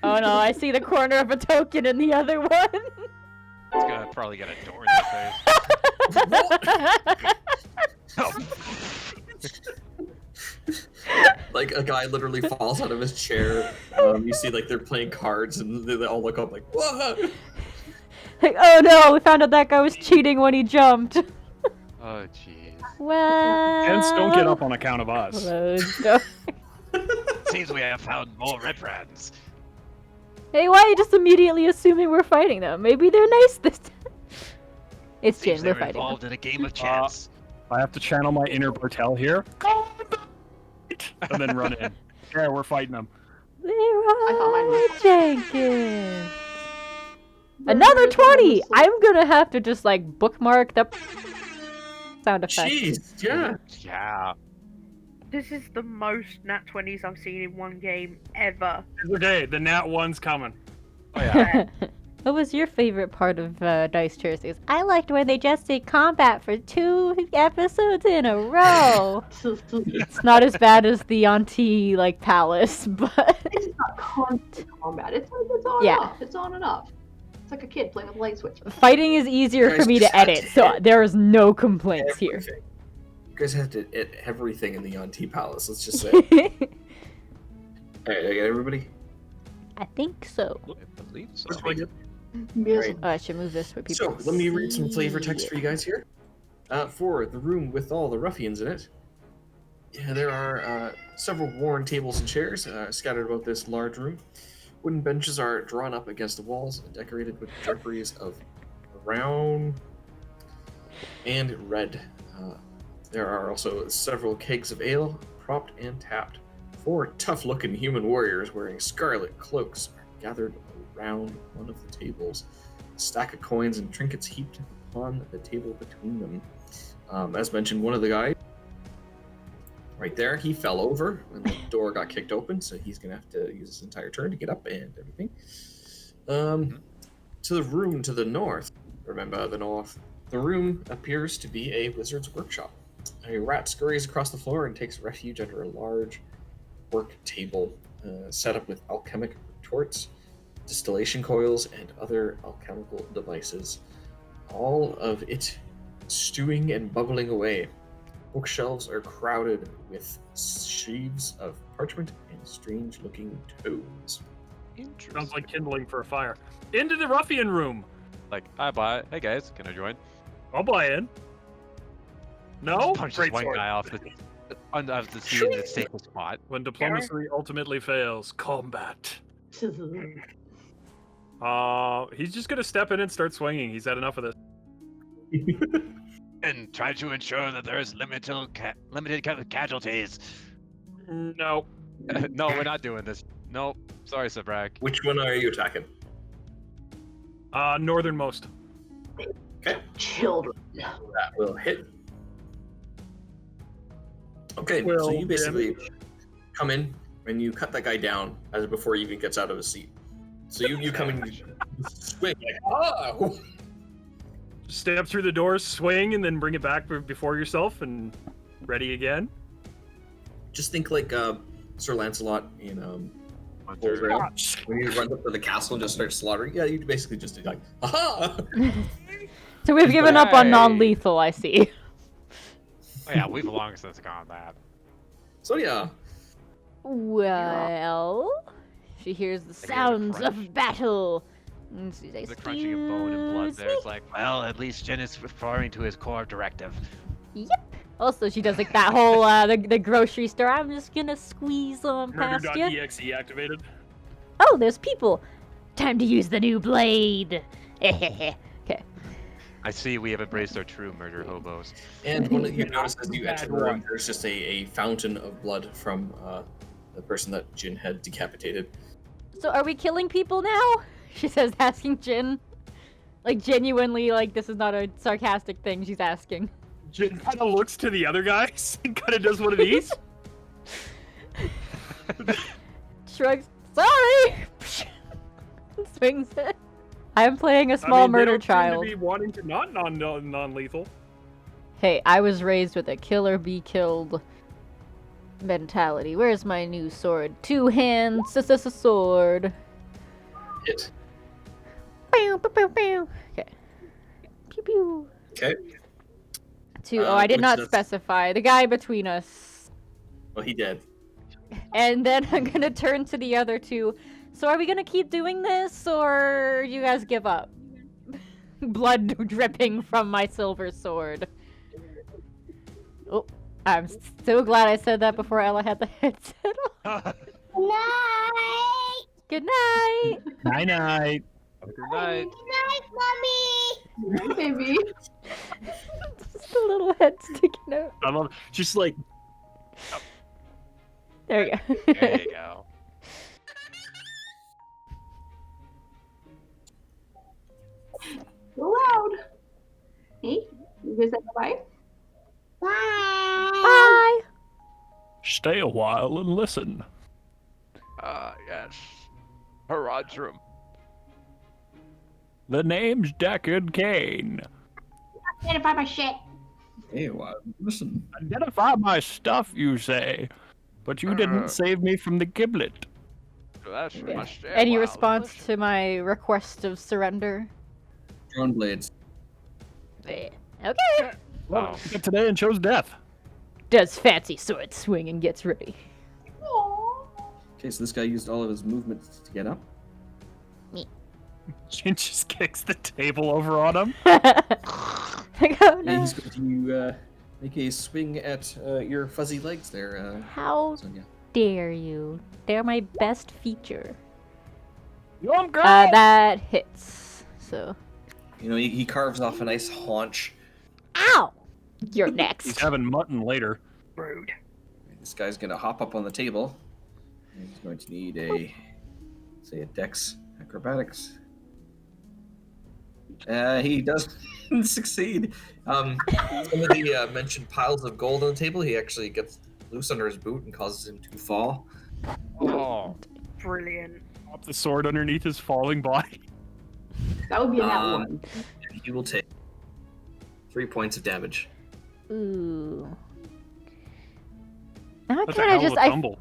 Oh no, I see the corner of a token in the other one. It's gonna probably get a door in the face. Oh. Like a guy literally falls out of his chair. You see, like they're playing cards, and they all look up like, "What?" Like, oh no, we found out that guy was cheating when he jumped. Oh, jeez. Well. Gents don't get up on account of us. Closed door. Seems we have found more Redbrands. Hey, why are you just immediately assuming we're fighting them? Maybe they're nice this time. It's Seems Jin, they we're were fighting them. involved in a game of chance. I have to channel my inner Bartel here. And then run in. care. We're fighting them. thought mine Leroy was- Jenkins. Another 20! I'm gonna have to just like bookmark the sound effect. Jeez, yeah. Yeah. This is the most nat 20s I've seen in one game ever. It's okay, the nat 1's coming. Oh yeah. What was your favorite part of Dice Thursdays? I liked when they just did combat for 2 episodes in a row. It's not as bad as the Auntie like palace, but It's not constant combat. It's on Yeah. and off. It's on and off. It's like a kid playing with a light switch. fighting is easier for me to edit, so there is no complaints here. Everything. You guys have to edit everything in the Auntie Palace, let's just say. Alright, I got everybody? I think so. I believe so. Looks like it. Yes. Right. Oh, I should move this for people. So, to let me read some flavor see. text for you guys here. For the room with all the ruffians in it, yeah, there are several worn tables and chairs scattered about this large room. Wooden benches are drawn up against the walls and decorated with draperies of brown and red. There are also several kegs of ale, propped and tapped. 4 tough-looking human warriors wearing scarlet cloaks are gathered around one of the tables. A stack of coins and trinkets heaped upon the table between them. As mentioned, one of the guys right there, he fell over when the door got kicked open, so he's gonna have to use his entire turn to get up and everything. To the room to the north, remember the north, the room appears to be a wizard's workshop. A rat scurries across the floor and takes refuge under a large work table set up with alchemic retorts, distillation coils, and other alchemical devices. All of it stewing and bubbling away. Bookshelves are crowded with sheaves of parchment and strange-looking tomes. Sounds like kindling for a fire. Into the ruffian room. Like, I buy. Hey guys, can I join? I'll buy in. No? Punch this Great one sword. guy off the scene in the safest spot. When diplomacy ultimately fails, combat. He's just gonna step in and start swinging. He's had enough of this. And try to ensure that there is limited casualties. No. No, we're not doing this. Nope. Sorry, Sabrak. Which one are you attacking? Northernmost. Okay, Children. that will hit. Okay, so Well, you basically come in and you cut that guy down as before he even gets out of his seat. So you come in, you swing like, oh! Step through the door, swing, and then bring it back before yourself and ready again. Just think like Sir Lancelot in Holy Grail. When he runs up to the castle and just starts slaughtering. Yeah, you basically just do like, aha! So we've given up on Hey. non-lethal, I see. Oh yeah, we've long since gone that. So yeah, Well, she hears the I hear the sounds crunch. of battle. And she says, The crunching of bone and blood there. It's "Excuse like, Well, at least Jin is referring to his core directive. me." Yep. Also, she does like that whole the grocery store. I'm just gonna squeeze on past you. Murder.exe activated. Oh, there's people. Time to use the new blade. Okay. I see we have embraced our true murder hobos. and one that you notice as you enter the Bad room, one. there's just a fountain of blood from the person that Jin had decapitated. So are we killing people now? She says, asking Jin. Like genuinely, like this is not a sarcastic thing she's asking. Jin kind of looks to the other guys and kind of does one of these. Shrugs. Sorry. Swings it. I'm playing a small murder they don't child. Seem to be wanting to not non-lethal. Hey, I was raised with a kill or be killed mentality. Where's my new sword? 2 hands, sword. Hit. Pew, pew, pew, pew. Okay. Pew pew. Okay. 2. Oh, I did which not does- specify. The guy between us. Well, he did. And then I'm gonna turn to the other 2. So are we gonna keep doing this, or you guys give up? Blood dripping from my silver sword. Oh, I'm so glad I said that before Ella had the headset on. Night! Good night! Night-night. Good night. Night, Mommy! Maybe. Just a little head sticking out. I love. She's like, There you go. There you go. So loud. Hey, you guys say bye? Bye. Stay a while and listen. Yes. Haradrum. The name's Deckard Kane. Identify my shit. Hey, well, listen. Identify my stuff, you say, but you didn't save me from the giblet. That's my shit. Any Wow, response delicious. to my request of surrender? Drone blades. Okay. Well, you got today and chose death. Does fancy sword swing and gets ready. Okay, so this guy used all of his movement to get up. Jin just kicks the table over on him. Like, oh And no. he's going to make a swing at your fuzzy legs there, How Sonia. dare you? They're my best feature. You on, girl? That hits. So. You know, he carves off a nice haunch. Ow! You're He's next. having mutton later. Rude. This guy's going to hop up on the table. And he's going to need a, say, a dex acrobatics. He does succeed. Some of the mentioned piles of gold on the table, he actually gets loose under his boot and causes him to fall. Oh. Brilliant. Pop the sword underneath his falling body. That would be a nat one. And he will take 3 points of damage. Ooh. Now I That's a kind hell of of just a I tumble.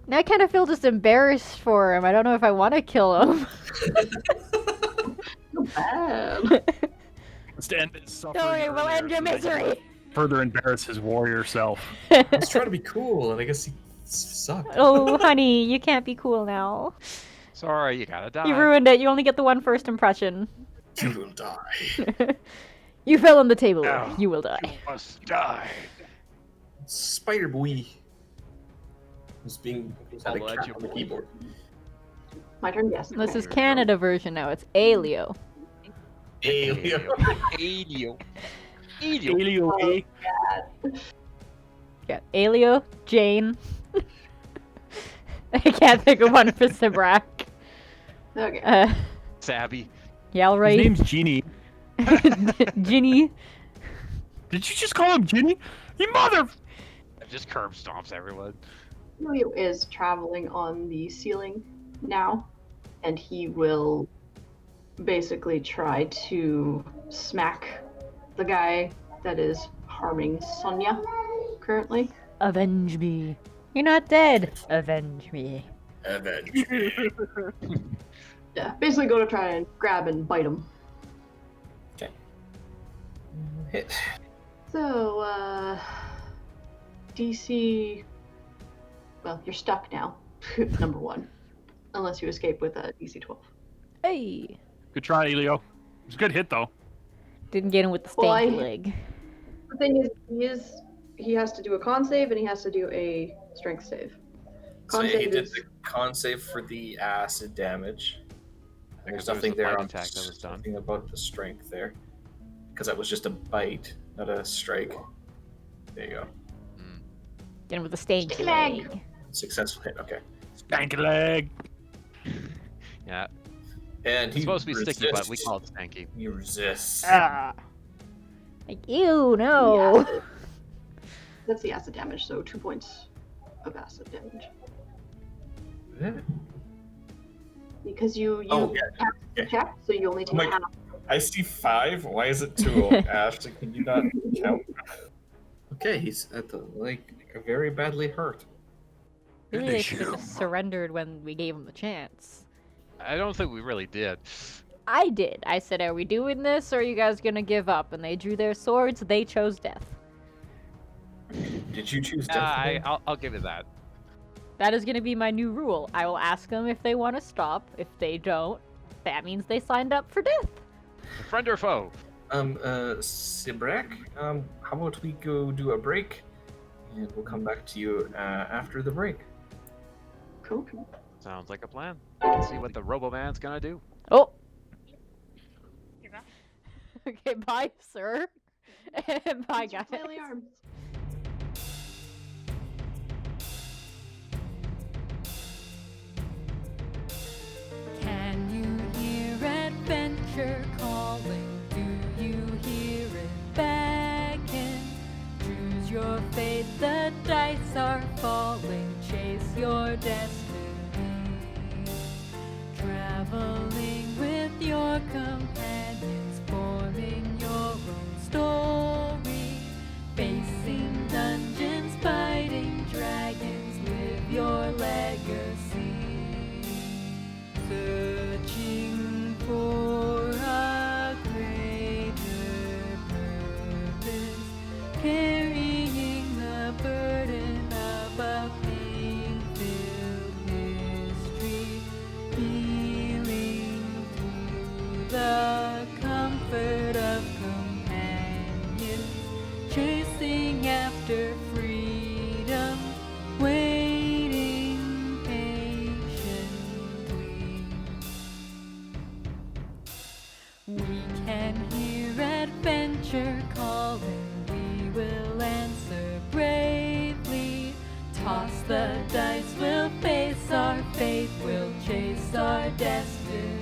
now I kind of feel just embarrassed for him. I don't know if I want to kill him. Not bad. To end his suffering Sorry, we'll earlier, end your so they can misery. Further embarrass his warrior self. He's trying to be cool, and I guess he sucked. Oh, honey, you can't be cool now. Sorry, you gotta die. You ruined it. You only get the one first impression. You will die. You fell on the table. No. You will die. You must die. Spider Boy. Who's had a I'll let cat you on the boy. keyboard. My turn, yes. This is Canada version now. It's Elio. Alien. Elio. Elio, eh? Yeah, Elio, Jane. I can't think of one for Sabrak. Okay. Sabby. His Yalray. name's Genie. Ginny. Did you just call him Ginny? You mother... Just curb stomps everyone. Elio is traveling on the ceiling now, and he will basically try to smack the guy that is harming Sonia currently. Avenge me. You're not dead. Avenge me. Avenge. Yeah, basically go to try and grab and bite him. Hit. So, DC. Well, you're stuck now. Number one. Unless you escape with a DC 12. Hey. Good try, Elio. It was a good hit, though. Didn't get him with the stanky Well, leg. The thing is, he has to do a con save and he has to do a strength save. So Con he save did is- the con save for the acid damage. And there's There was nothing the there bite on attack that was done. nothing about the strength there. Because that was just a bite, not a strike. There you go. Get him with the stanky Leg. leg. Successful hit, okay. Stanky leg. Yeah. And It's he supposed to be sticky, but we resists. call it stanky. He resists. Ah. Like, ew, no. Yeah. That's the acid damage, so 2 points of acid damage. Yeah. Because you Oh, yeah. have to check, so you only take my- half. I see 5. Why is it 2? Ashley, can you not count? Okay, he's at the very badly hurt. Really, they should have just surrendered when we gave him the chance. I don't think we really did. I did. I said, are we doing this or are you guys gonna give up? And they drew their swords, they chose death. Did you choose death? I'll give you that. That is gonna be my new rule. I will ask them if they want to stop. If they don't, that means they signed up for death. Friend or foe? Sibrak, how about we go do a break? And we'll come back to you after the break. Cool. Sounds like a plan. Let's see what the Robo-Man's gonna do. Oh! Okay, bye, sir. Bye, guys. Flaily arms. leaves are falling, chase your destiny. Traveling with your companions, forming your own story. Facing dungeons, fighting dragons, live your legacy. Searching for a greater purpose, carrying the burden of a pain-filled history, healing through the comfort of companions, chasing after freedom, waiting patiently. We can hear adventure calling, we will answer bravely. Toss the dice, we'll face our fate, we'll chase our destiny.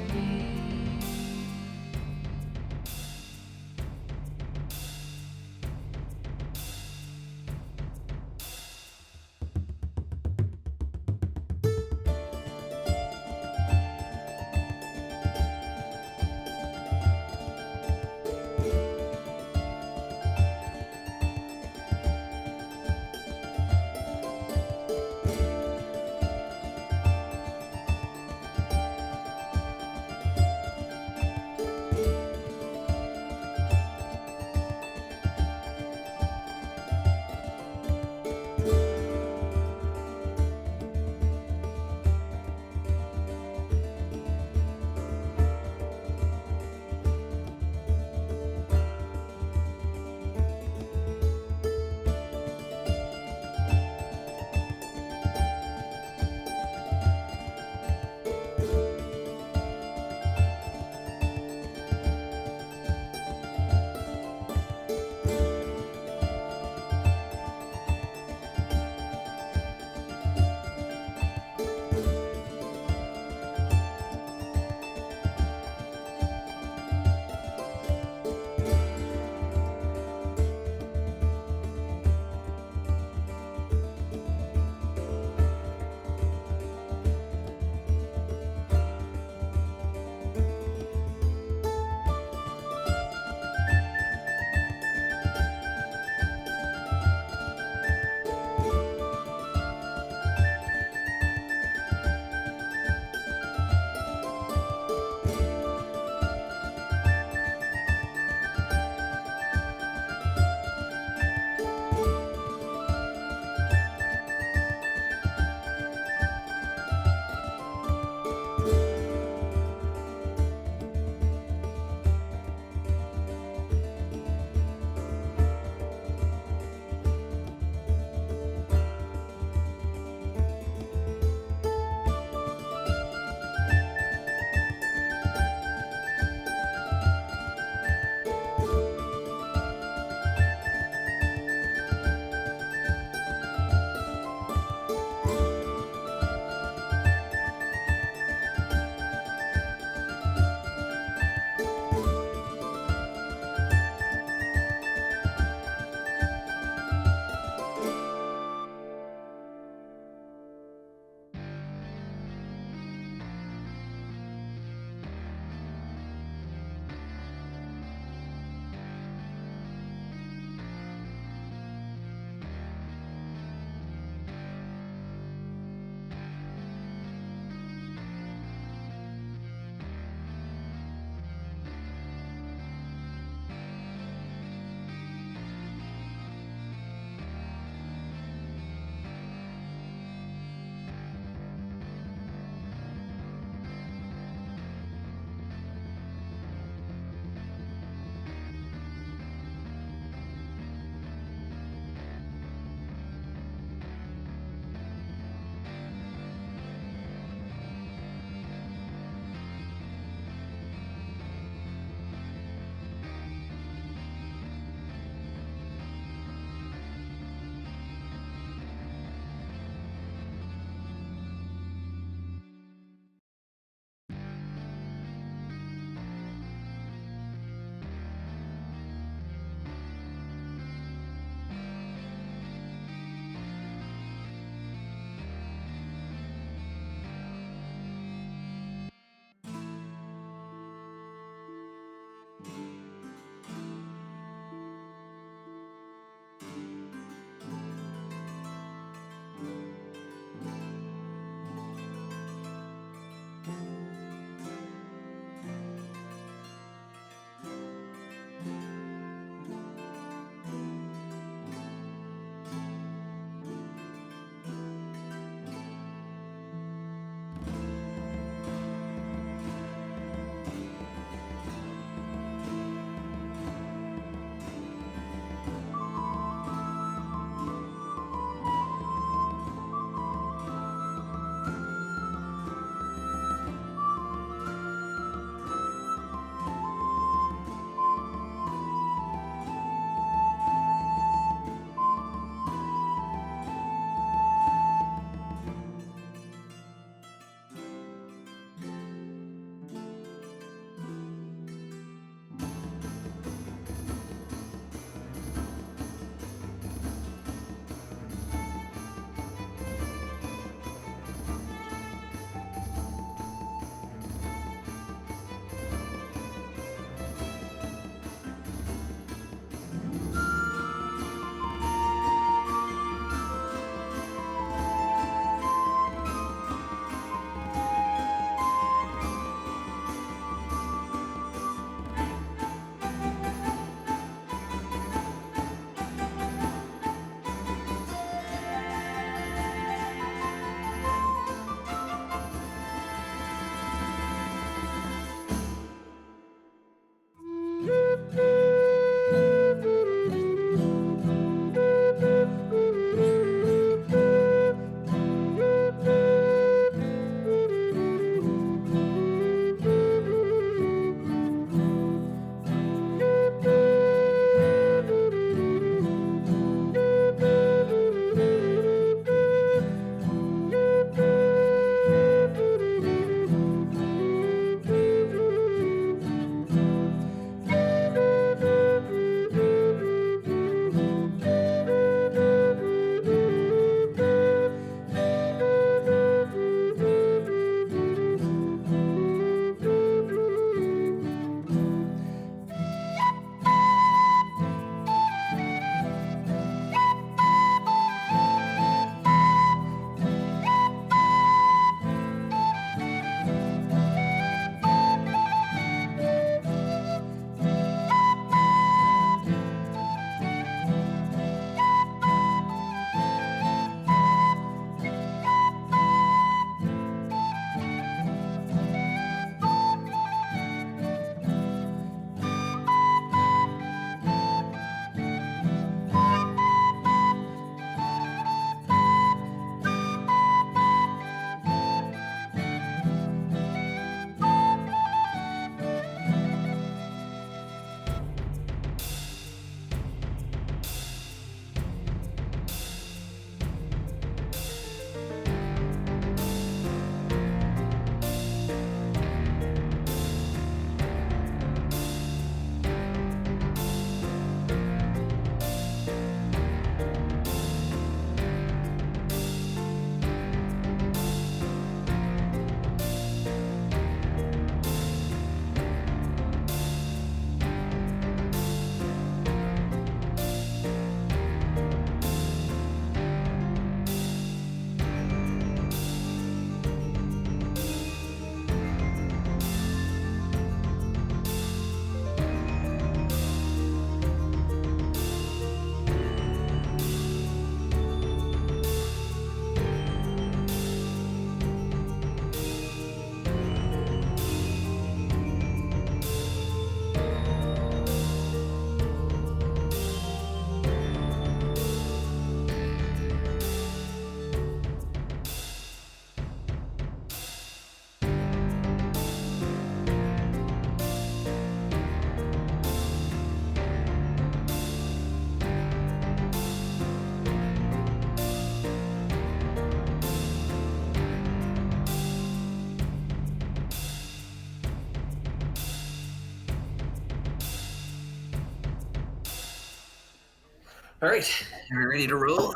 All right, you're ready to roll.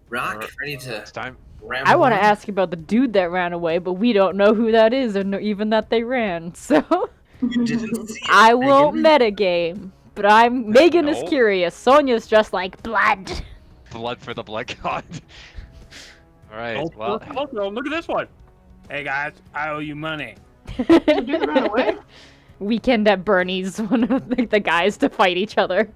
Rock, ready to It's time. ram. I want to ask about the dude that ran away, but we don't know who that is, or even that they ran. So You didn't see it, I won't Megan. metagame. But Megan is No. curious. Sonia's just like blood. Blood for the blood god. All right. Oh, Well, also, look at this one. Hey guys, I owe you money. Did the dude run away? Weekend at Bernie's, one of the guys to fight each other.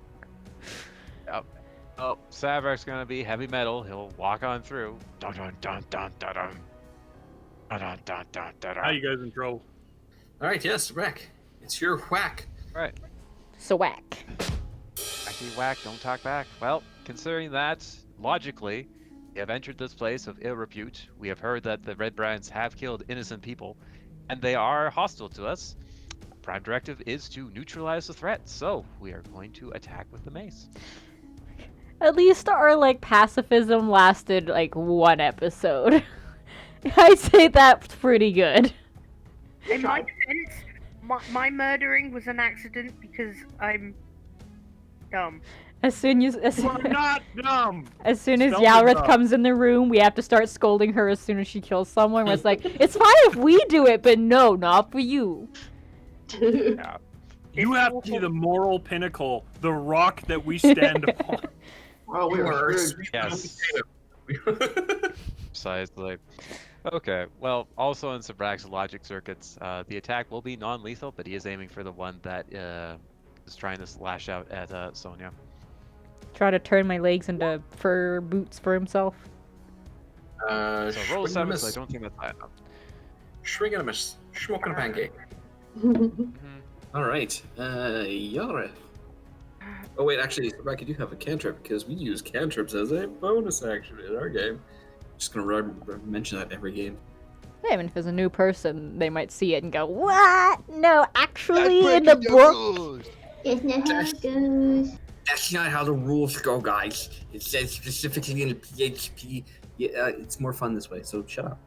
oh, Savrak's gonna be heavy metal. He'll walk on through. Dun dun dun dun dun dun. Dun dun dun dun dun. How you guys in trouble? All right, yes, Wreck. It's your whack. All right. So whack. Wacky whack, don't talk back. Well, considering that, logically, we have entered this place of ill repute. We have heard that the Redbrands have killed innocent people, and they are hostile to us. Prime directive is to neutralize the threat, so we are going to attack with the mace. At least our pacifism lasted one episode. I say that's pretty good. In my defense, my murdering was an accident because I'm dumb. As soon as We're not dumb. as soon as Don't be Yalrith dumb. comes in the room, we have to start scolding her as soon as she kills someone. It's like, it's fine if we do it, but no, not for you. You have to be the moral pinnacle, the rock that we stand upon. Oh, we You were are screwed. Yes. sweet. Precisely. Okay, well, also in Sabrak's logic circuits, the attack will be non-lethal, but he is aiming for the one that is trying to slash out at Sonia. Try to turn my legs into fur boots for himself. So roll a swing and a 7, miss. so I don't think that's high enough. Swing and a miss. Smoking a pancake. Mhm. All right, Yara. Oh wait, actually, Rebecca, you do have a cantrip because we use cantrips as a bonus action in our game. Just gonna mention that every game. Yeah, I mean, if there's a new person, they might see it and go, "What? No, actually, in the book." Isn't that how it goes? That's not how the rules go, guys. It says specifically in the PHP. Yeah, it's more fun this way. So shut up.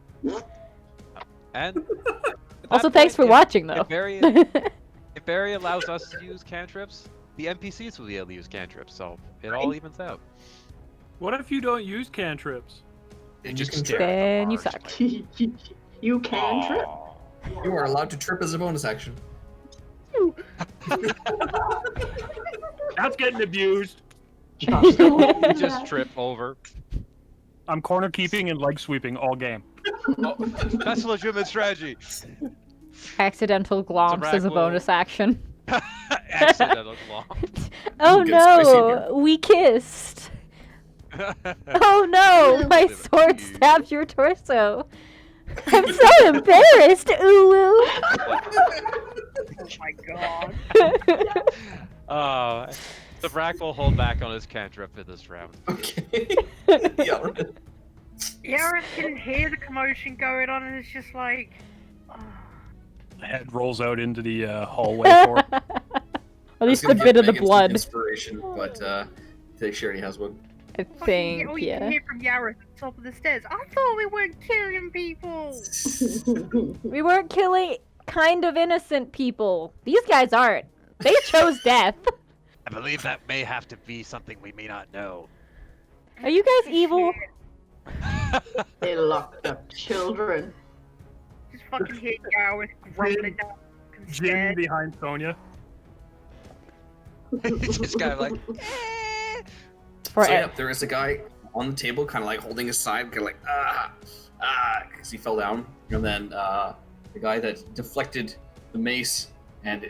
And at Also, that thanks for point, watching, though. if Barry allows us to use cantrips, the NPCs will be able to use cantrips, so it all evens out. What if you don't use cantrips? It just can stare trip. Then you suck. You can trip. You are allowed to trip as a bonus action. That's getting abused. You just trip over. I'm corner keeping and leg sweeping all game. Oh, that's a legitimate strategy. Accidental glomps as a Zabrak bonus action. Accidental claw. Oh Good spicy no, we kissed. Oh no, my sword Please. stabbed your torso. I'm so embarrassed, Ulu. Oh my god. Zabrak will hold back on his cantrip for this round. Okay. Yara. Yara can hear the commotion going on and it's just like... The head rolls out into the hallway for At I was least a gonna bit give of the Megan some blood. Inspiration, but I think she already has one. I fucking- think, all you can yeah. hear from Yara at the top of the stairs. I thought we weren't killing people! We weren't killing kind of innocent people. These guys aren't. They chose death. I believe that may have to be something we may not know. Are you guys evil? They locked up children. Just fucking hear Yara grumbling down the Jin stairs. behind Sonia. Just kind of like, For So yeah, there is a guy on the table, kind of like holding his side, kind of like because he fell down, and then the guy that deflected the mace and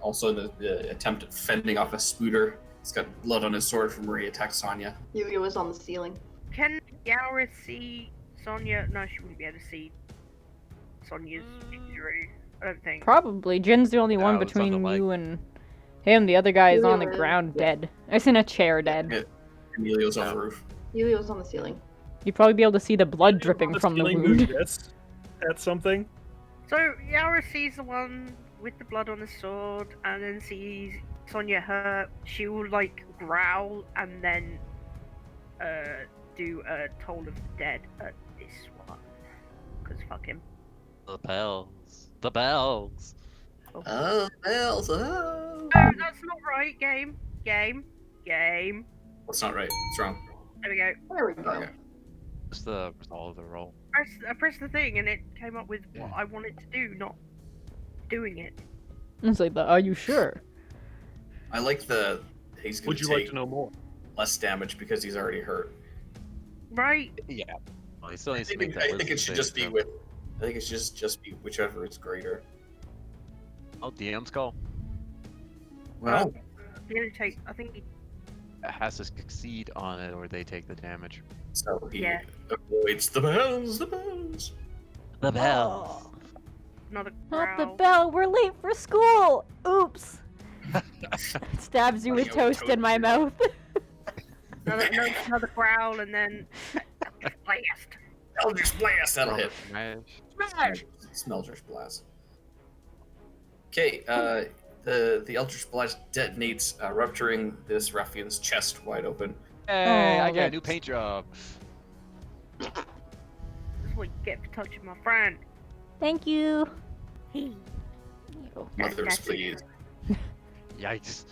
also the attempt at fending off a spooter. He's got blood on his sword from where he attacked Sonya. Elio was on the ceiling. Can Yara see Sonya? No, she wouldn't be able to see Sonya's injury. I don't think. Probably. Jin's the only one No, it's on between the leg. you and him. The other guy is on the Elio is- ground dead. It's in a chair dead. Emilio's off the roof. Elio was on the ceiling. You'd probably be able to see the blood dripping from the Stealing wound. this at something. So Yara sees the one with the blood on the sword, and then sees Sonya hurt. She will like growl and then do a Toll of the Dead at this one. Cause fuck him. the bells. The bells. Oh, bells! Oh. No, that's not right. Game. Game. That's not right. It's wrong. There we go. There we go. Okay. What's the result of the roll? I pressed the thing and it came up with what I wanted to do, not doing it. It's like, are you sure? I like the he's going Would to you take like to know more? less damage because he's already hurt. Right? Yeah. Well, he still I needs to make think, that I think it should wisdom just be save, with. I think it should just be whichever is greater. so- Oh, DM's call. Well, He only take. I think he. It has to succeed on it, or they take the damage. so he Yeah. avoids the bells. The bells. The bell. Another Not the growl. bell. We're late for school. Oops. Stabs you with Yo, toast in my mouth. Another growl, and then blast. Eldritch blast. That'll hit. Smash. Smelter's blast. Okay. The Eldritch blast detonates, rupturing this ruffian's chest wide open. Hey, I got a that's- new paint job. That's what you get for touching my friend. Thank you. He. Mothers, That's it. please. Yikes.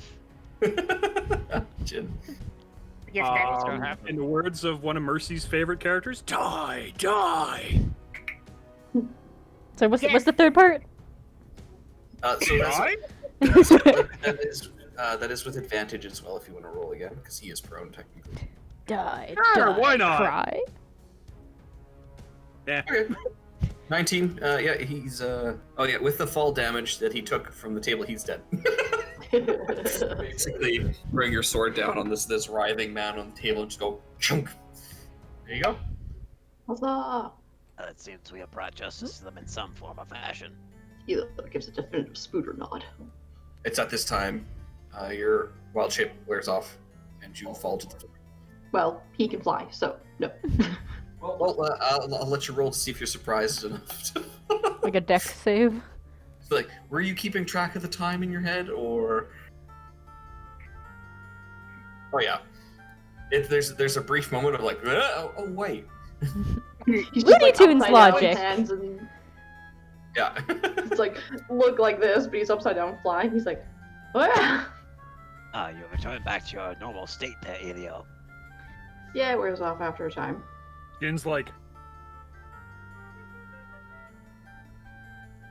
Jin. Yes, that's gonna happen? In the words of one of Mercy's favorite characters, die, die. So what's the third part? So that's, Die? that is with advantage as well if you want to roll again, because he is prone technically. Die. Sure, die, why not? Cry. Yeah. Okay. 19. Yeah, he's oh yeah, with the fall damage that he took from the table, he's dead. Basically, bring your sword down on this writhing man on the table and just go chunk. There you go. Huzzah! It seems we have brought justice to them in some form or fashion. He gives a definitive spooter nod. It's at this time your wild shape wears off and you fall to the floor. Well, he can fly, so no. Well, I'll let you roll to see if you're surprised enough. Like a dex save. So, like, were you keeping track of the time in your head, or? Oh yeah, there's a brief moment of like, oh wait, He's Looney Tunes upside down logic. hands and yeah. it's like look like this, but he's upside down flying. He's like, oh yeah. You return back to your normal state there, Elio. Yeah, it wears off after a time. Jin's like,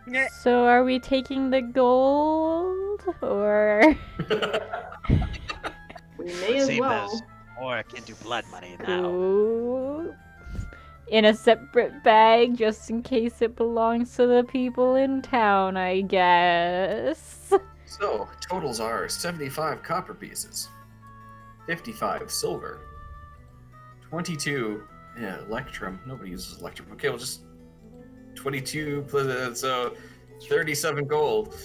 Yeah. So are we taking the gold or? We may as Same well. as orc into blood money now. Ooh. In a separate bag, just in case it belongs to the people in town, I guess. So totals are 75 copper pieces, 55 silver, 22. Yeah, electrum. Nobody uses electrum. Okay, we'll just 22 plus so 37 gold.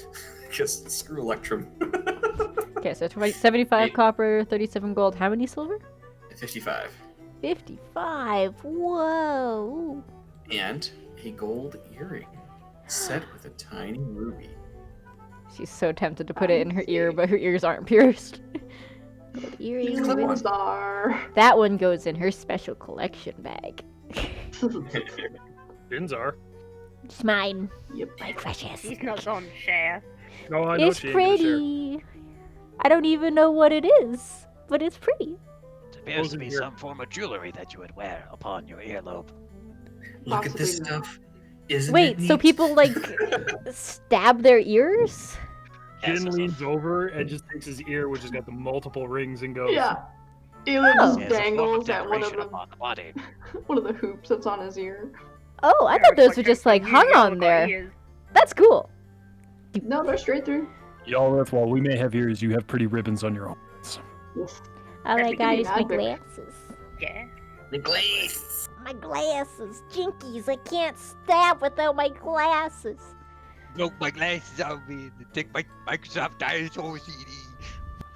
Because screw electrum. Okay, so 75 Eight. copper, 37 gold. How many silver? 55. 55. Whoa. And a gold earring set with a tiny ruby. She's so tempted to put it in her ear, but her ears aren't pierced. Gold earring. Clip on. Star. That one goes in her special collection bag. Jin's are. It's mine. Yep. My precious. He's not gonna share. No, I know It's she ain't gonna share. pretty. I don't even know what it is, but it's pretty. It appears to Goes in be here. some form of jewelry that you would wear upon your earlobe. Look at this Possibly not. stuff. Isn't Wait, it so neat? people like stab their ears? Yes, Jin as a- leans over and just takes his ear, which has got the multiple rings, and goes, Yeah. Elio Oh. just as a form of dangles at one of decoration the upon the body. one of the hoops that's on his ear. Oh, I Yeah, thought it's those were a just like you, hung you on look there. like he is. That's cool. No, they're straight through. Y'all, while we may have ears, you have pretty ribbons on your arms. Yes. All I Everything got is my magic. glasses. Yeah. The glaze. My glasses, jinkies. I can't stab without my glasses. No, my glasses on me. Take my Microsoft Dinosaur CD.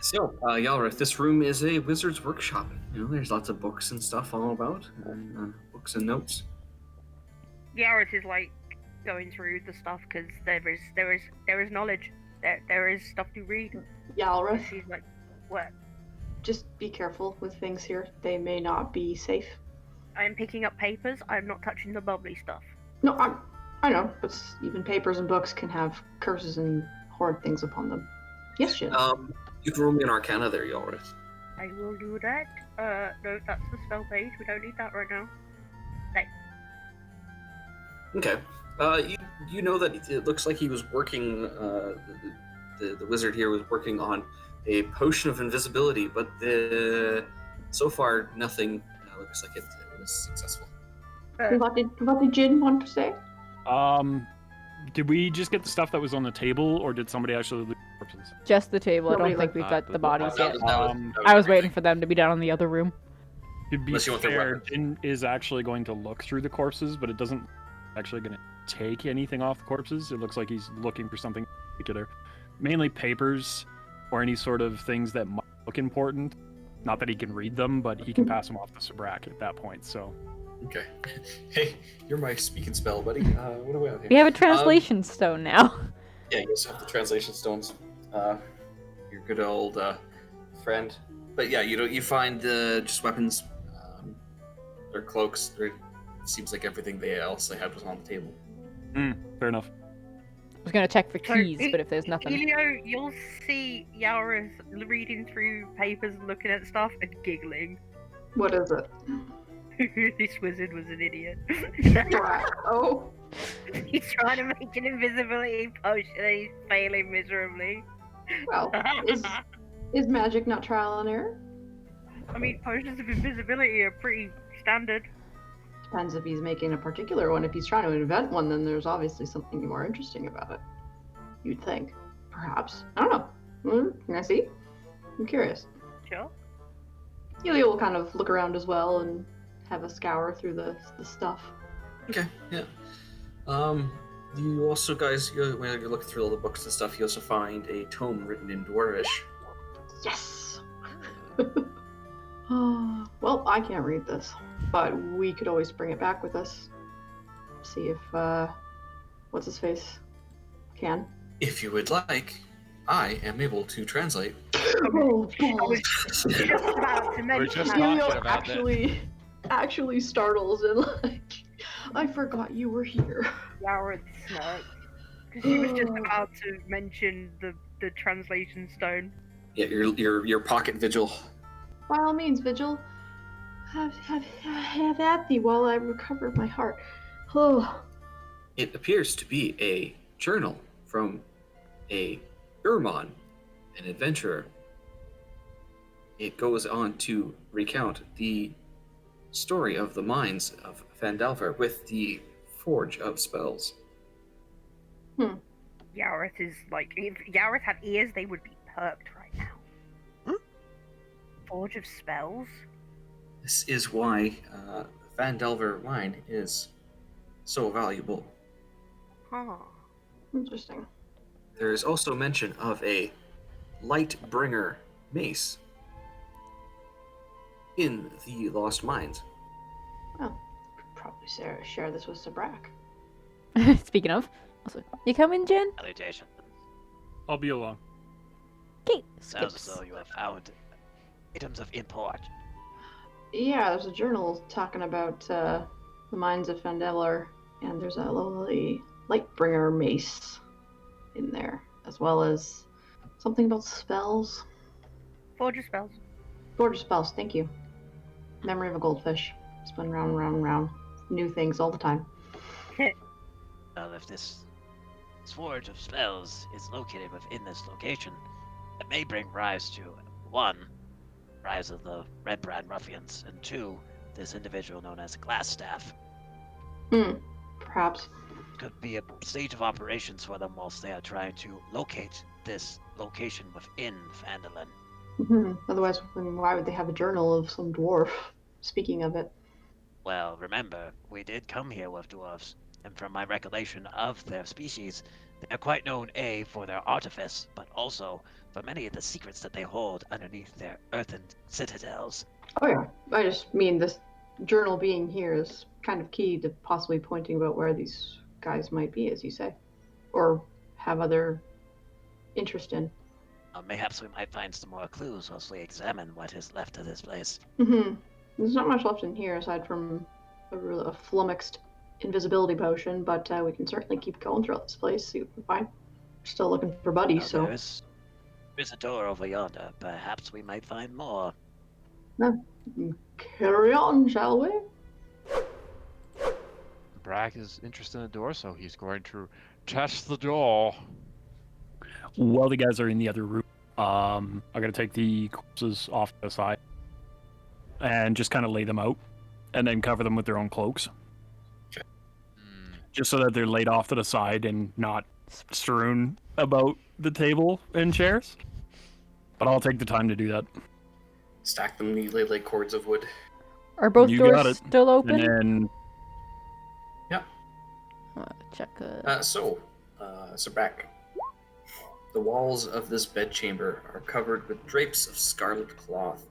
So, Yalrith, this room is a wizard's workshop. You know, there's lots of books and stuff all about. Books and notes. Yaris is like going through the stuff because there is knowledge. There is stuff to read. Yalrith, She's like, what? just be careful with things here. They may not be safe. I am picking up papers. I'm not touching the bubbly stuff. No, I know, but even papers and books can have curses and horrid things upon them. Yes, Jim. You can roll me an Arcana there, Yalrith. I will do that. No, that's the spell page. We don't need that right now. Okay. You know that it looks like he was working. The wizard here was working on a potion of invisibility, but so far nothing looks like it was successful. What did Jin want to say? Did we just get the stuff that was on the table, or did somebody actually loot the corpses? Just the table. I Nobody don't think left we've got the bodies That yet. was I was waiting for them to be down in the other room. To be Unless you want their fair, weapons. Jin is actually going to look through the corpses, but it doesn't actually going to take anything off the corpses. It looks like he's looking for something particular. Mainly papers or any sort of things that might look important. Not that he can read them, but he can pass them off to Sabrak at that point, so... Okay. Hey, you're my speaking spell, buddy. What do we have here? We have a translation stone now. Yeah, you also have the translation stones. Your good old friend. But yeah, you find just weapons, their cloaks. It seems like everything else they had was on the table. Fair enough. I was gonna check for So, keys, but if there's nothing... Elio, you'll see Yaris reading through papers and looking at stuff and giggling. What is it? This wizard was an idiot. Oh. He's trying to make an invisibility potion and he's failing miserably. Well, is magic not trial and error? I mean, potions of invisibility are pretty standard. Depends if he's making a particular one. If he's trying to invent one, then there's obviously something more interesting about it. You'd think. Perhaps. I don't know. Can I see? I'm curious. Sure. Elio will kind of look around as well and have a scour through the stuff. Okay, yeah. You also, guys, when you're looking through all the books and stuff, you also find a tome written in Dwarvish. Yes! Well, I can't read this, but we could always bring it back with us. See if, what's his face can. If you would like, I am able to translate. Oh, I balls. was just about to We're mention just that. talking Elio about actually startles and like, I forgot you were here. Yared smirked. Because she was just about to mention the translation stone. Yeah, your pocket vigil. By all means, Vigil, have at thee while I recover my heart. Oh, It appears to be a journal from a Urmon, an adventurer. It goes on to recount the story of the mines of Phandelver with the Forge of Spells. Yareth is like, if Yareth had ears, they would be perked right now. Forge of Spells? This is why Phandelver mine is so valuable. Huh. interesting. There is also mention of a Lightbringer mace in the Lost Mines. Well, probably share this with Sabrak. Speaking of, also, you coming, Jen? Salutation. I'll be along. Okay, Sounds as skips. though you have found items of import. Yeah, there's a journal talking about the mines of Phandelver, and there's a lovely Lightbringer mace in there, as well as something about spells. Forge of Spells. Forge of spells, thank you. Memory of a goldfish. Spin round and round and round. New things all the time. Well, if this Forge of Spells is located within this location, it may bring rise to, 1, rise of the Redbrand ruffians, and 2, this individual known as Glassstaff. Perhaps. Could be a stage of operations for them whilst they are trying to locate this location within Phandelver. Otherwise, then why would they have a journal of some dwarf speaking of it? Well, remember, we did come here with dwarves, and from my recollection of their species, they are quite known A, for their artifice, but also for many of the secrets that they hold underneath their earthen citadels. Oh yeah, I just mean this journal being here is kind of key to possibly pointing about where these guys might be, as you say, or have other interest in. Mayhaps we might find some more clues once we examine what is left of this place. There's not much left in here aside from a flummoxed invisibility potion, but we can certainly keep going throughout this place, see what we find. We're still looking for buddies, so... There's a door over yonder. Perhaps we might find more. Carry on, shall we? Brack is interested in the door, so he's going to test the door. While the guys are in the other room, I'm gonna take the corpses off to the side and just kind of lay them out, and then cover them with their own cloaks, just so that they're laid off to the side and not strewn about the table and chairs. But I'll take the time to do that. Stack them neatly like cords of wood. Are both You got doors it. still open? And then Check. So back. The walls of this bedchamber are covered with drapes of scarlet cloth.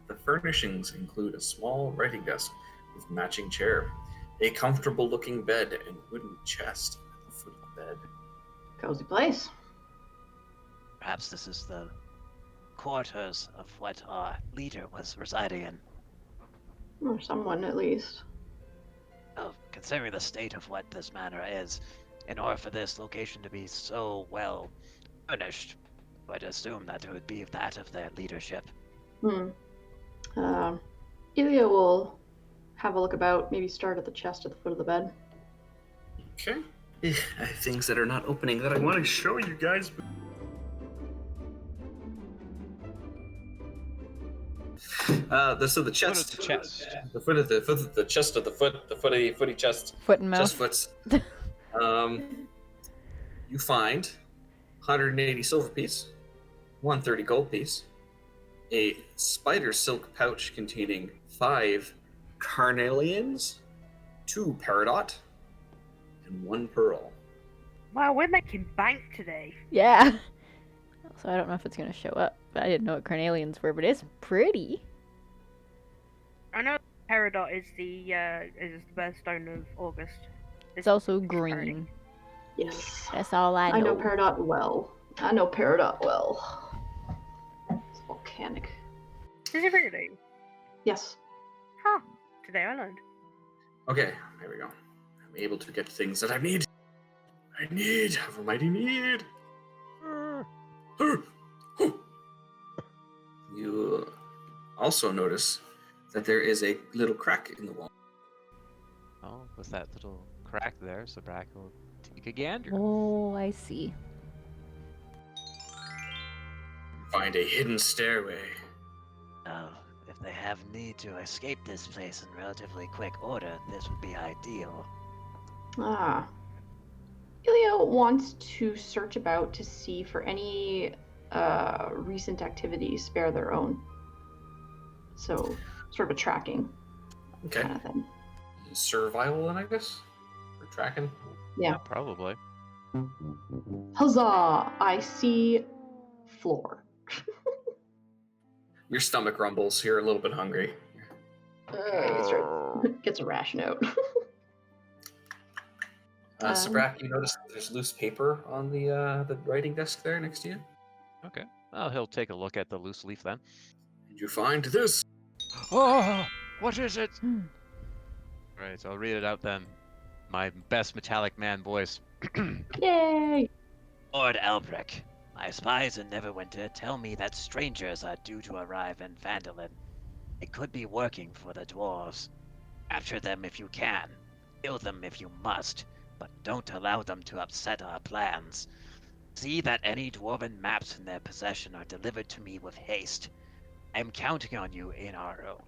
The furnishings include a small writing desk with matching chair, a comfortable-looking bed, and wooden chest at the foot of the bed. Cozy place. Perhaps this is the quarters of what our leader was residing in. Or someone, at least. Well, considering the state of what this manor is, in order for this location to be so well furnished, I'd assume that it would be that of their leadership. Elio will have a look about, maybe start at the chest at the foot of the bed. Okay. I have things that are not opening that I want to show you guys. The chest. The foot of the chest of the foot, the footy chest. Foot and mouth. Chest foots. You find 180 silver piece, 130 gold piece, a spider silk pouch containing 5 carnelians, 2 peridot, and 1 pearl. Wow, we're making bank today. Yeah. So I don't know if it's gonna show up, but I didn't know what carnelians were, but it's pretty. I know peridot is the birthstone of August. It's also green. Yes. That's all I know. I know Peridot well. It's volcanic. Is it really? Yes. Huh. Today I learned. Okay, there we go. I'm able to get things that I need. I have a mighty need. You also notice that there is a little crack in the wall. Oh, with that little crack there, Sabrak will take a gander. Oh, I see. Find a hidden stairway. If they have need to escape this place in relatively quick order, this would be ideal. Elio wants to search about to see for any recent activities spare their own. So, sort of a tracking kind of thing. Survival, then, I guess? Or tracking? Yeah. Probably. Huzzah! I see floor. Your stomach rumbles. You're a little bit hungry. Gets a ration out. Sabrak, you notice there's loose paper on the writing desk there next to you? Okay. Well, he'll take a look at the loose leaf then. Did you find this? Oh, what is it? Right, so I'll read it out then. My best metallic man voice. Yay! Lord Albrek, my spies in Neverwinter tell me that strangers are due to arrive in Phandelver. They could be working for the dwarves. Capture them if you can. Kill them if you must, but don't allow them to upset our plans. See that any dwarven maps in their possession are delivered to me with haste. I am counting on you, Iarno.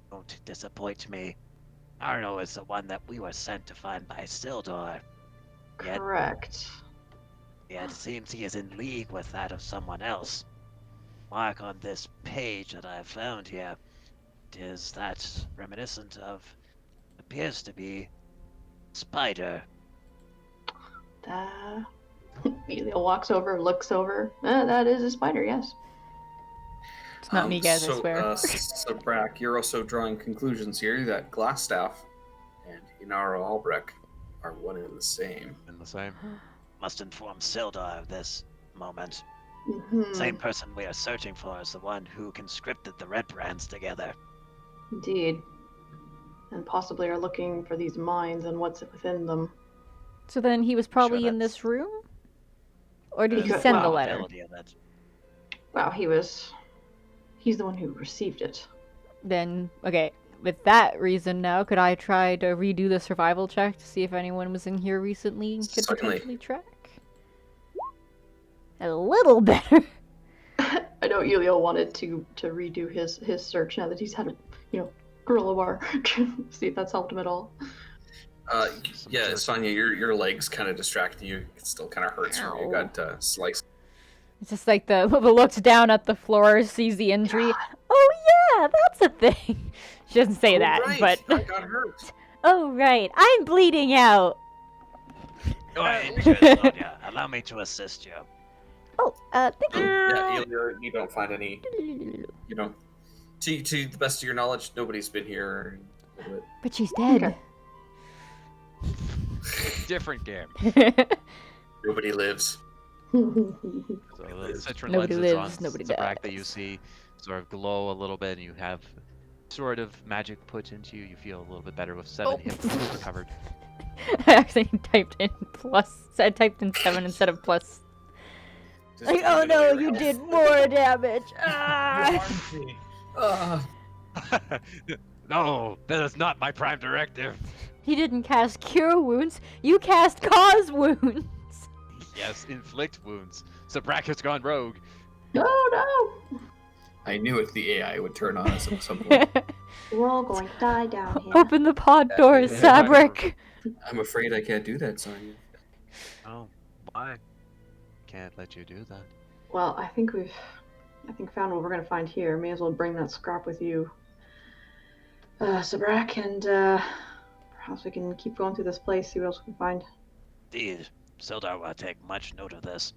Don't disappoint me. Iarno is the one that we were sent to find by Sildor. Correct. Yet it seems he is in league with that of someone else. Mark on this page that I have found here. It is that reminiscent of, appears to be, spider. Elio walks over, looks over. That is a spider, yes. It's not me, guys, I swear. Sabrak, you're also drawing conclusions here that Glassstaff and Iarno Albrek are one and the same. Must inform Sildar of this moment. Mm-hmm. Same person we are searching for is the one who conscripted the Redbrands together. Indeed. And possibly are looking for these mines and what's within them. So then he was probably in this room? Or did he send the letter? Well, he was He's the one who received it. Then, okay, with that reason now, could I try to redo the survival check to see if anyone was in here recently and could Certainly. potentially track? A little better. I know Elio wanted to redo his search now that he's had a, gorilla bar. See if that's helped him at all. Yeah, Sonia, your legs kind of distracting you. It still kind of hurts from you. Got sliced. It's just like the looks down at the floor, sees the injury. Oh yeah, that's a thing. She doesn't say that, right. but I got hurt. oh right, I'm bleeding out. You are injured, Sonia. Allow me to assist you. Oh, thank you. Yeah, you don't find any. You don't. To the best of your knowledge, nobody's been here. But she's dead. Different game. Nobody lives. So the citron Nobody lenses lives, on nobody Zabrak that dies. you see sort of glow a little bit, and you have sort of magic put into you. You feel a little bit better with 7 hit points recovered. I actually typed in plus. I typed in 7 instead of plus. Like, oh no, you did more damage. No, that is not my prime directive. He didn't cast cure wounds. You cast cause wounds. Yes, inflict wounds. Zabrak has gone rogue. No. I knew it. The AI would turn on us at some point. We're all going to die down here. Open the pod doors, Yeah. Zabrak. I'm afraid I can't do that, Sonia. Oh, why? Can't let you do that. Well, I think found what we're gonna find here. May as well bring that scrap with you, Zabrak, and perhaps we can keep going through this place, see what else we can find. Indeed. Sildar will take much note of this.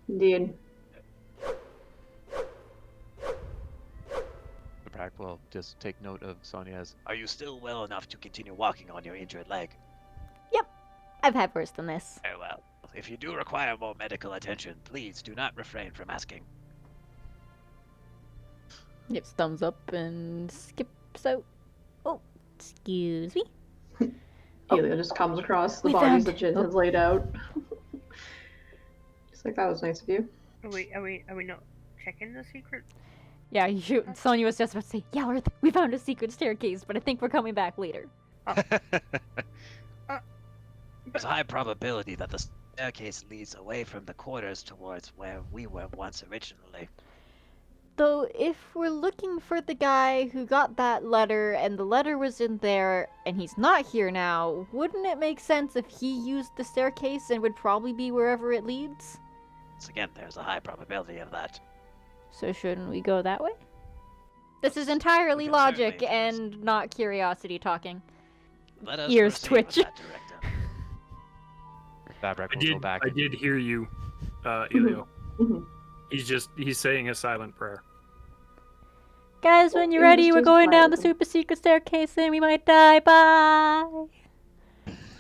Indeed. Zabrak will just take note of Sonia's. Are you still well enough to continue walking on your injured leg? I've had worse than this. Very well. If you do require more medical attention, please do not refrain from asking. Gives thumbs up and skips out. Oh, excuse me. Elio just comes across the we bodies found- that Jin has laid out. Just like, that was nice of you. Are we not checking the secret? Yeah, you shoot. Sonya was just about to say, yeah, we found a secret staircase, but I think we're coming back later. There's a high probability that the staircase leads away from the quarters towards where we were once originally. Though, if we're looking for the guy who got that letter, and the letter was in there, and he's not here now, wouldn't it make sense if he used the staircase and would probably be wherever it leads? Once again, there's a high probability of that. So shouldn't we go that way? This is entirely We can logic certainly and not curiosity talking. Let us Ears proceed with twitch. that directive. Zabrak will go back. I did hear you, Elio. Mhm. He's saying a silent prayer. Guys, when you're It was ready, we're just going down the quietly. super secret staircase and we might die. Bye!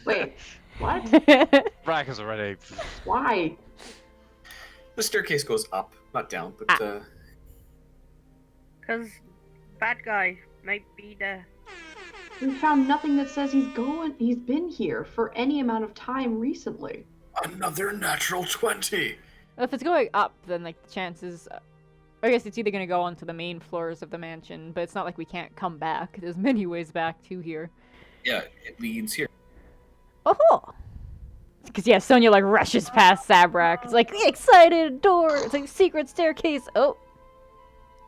Wait, what? Zabrak is already. Why? The staircase goes up, not down, but Because bad guy might be there. We found nothing that says he's been here for any amount of time recently. another natural 20. If it's going up, then like the chances, I guess it's either gonna go onto the main floors of the mansion, but it's not like we can't come back. There's many ways back to here. Yeah, it leads here. Oh! Because yeah, Sonya like rushes past Zabrak. It's like excited door. It's like secret staircase. Oh.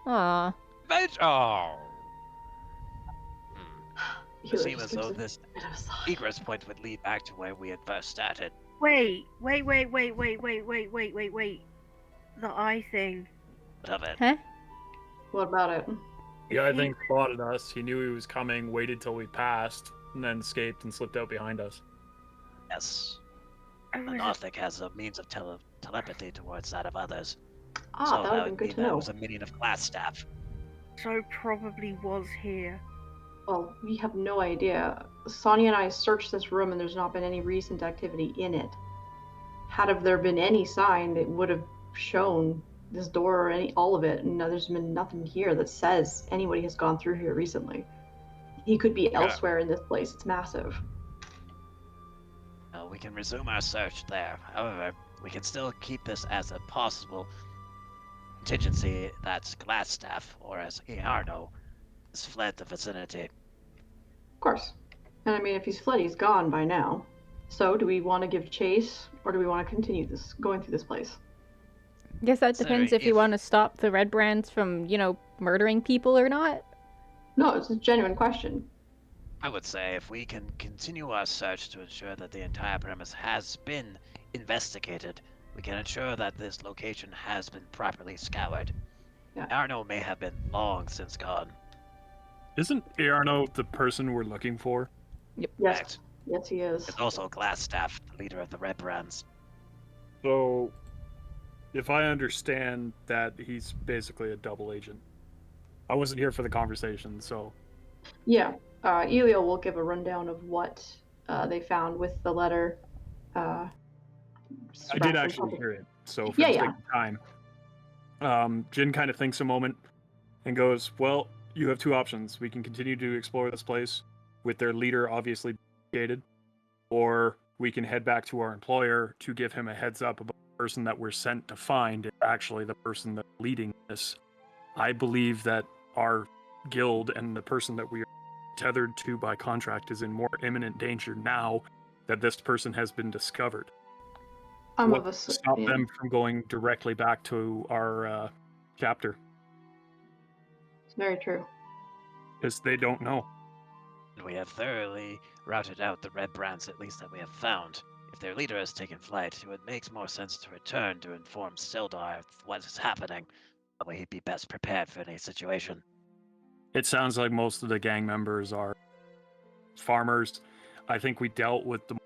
Aw. Oh. It Elio seems just as though gives a this bit of a sigh. egress point would lead back to where we had first started. Wait. The eye thing. What of it? Huh? What about it? The guy I think spotted us. He knew he was coming, waited till we passed, and then escaped and slipped out behind us. Yes. I The was- Northic has a means of telepathy towards that of others. Ah, so that would have been would good mean to that know. was a minion of glass staff. So probably was here. Well, we have no idea. Sonia and I searched this room and there's not been any recent activity in it. Had there been any sign, it would have shown this door or all of it. And there's been nothing here that says anybody has gone through here recently. He could be elsewhere in this place. It's massive. We can resume our search there. However, we can still keep this as a possible contingency that Glassstaff, or as Iarno, has fled the vicinity. Of course. And I mean, if he's fled, he's gone by now. So, do we want to give chase, or do we want to continue going through this place? Guess that Sorry, depends if you if- want to stop the Redbrands from, murdering people or not. No, it's a genuine question. I would say if we can continue our search to ensure that the entire premise has been investigated, we can ensure that this location has been properly scoured. Yeah. Arno may have been long since gone. Isn't Iarno the person we're looking for? Yes. Correct. Yes, he is. It's also Glassstaff, the leader of the Redbrands. So, if I understand that he's basically a double agent. I wasn't here for the conversation, so... Yeah. Elio will give a rundown of what they found with the letter. I did actually hear it, so for Yeah, the yeah. sake of time. Jin kind of thinks a moment and goes, well, you have two options. We can continue to explore this place with their leader obviously gated, or we can head back to our employer to give him a heads up about the person that we're sent to find is actually the person that's leading this. I believe that our guild and the person that we are tethered to by contract is in more imminent danger now that this person has been discovered. What will stop them from going directly back to our chapter? It's very true. Because they don't know. We have thoroughly routed out the Redbrands, at least that we have found. If their leader has taken flight, it would make more sense to return to inform Sildar of what is happening. That way he'd be best prepared for any situation. It sounds like most of the gang members are farmers. I think we dealt with the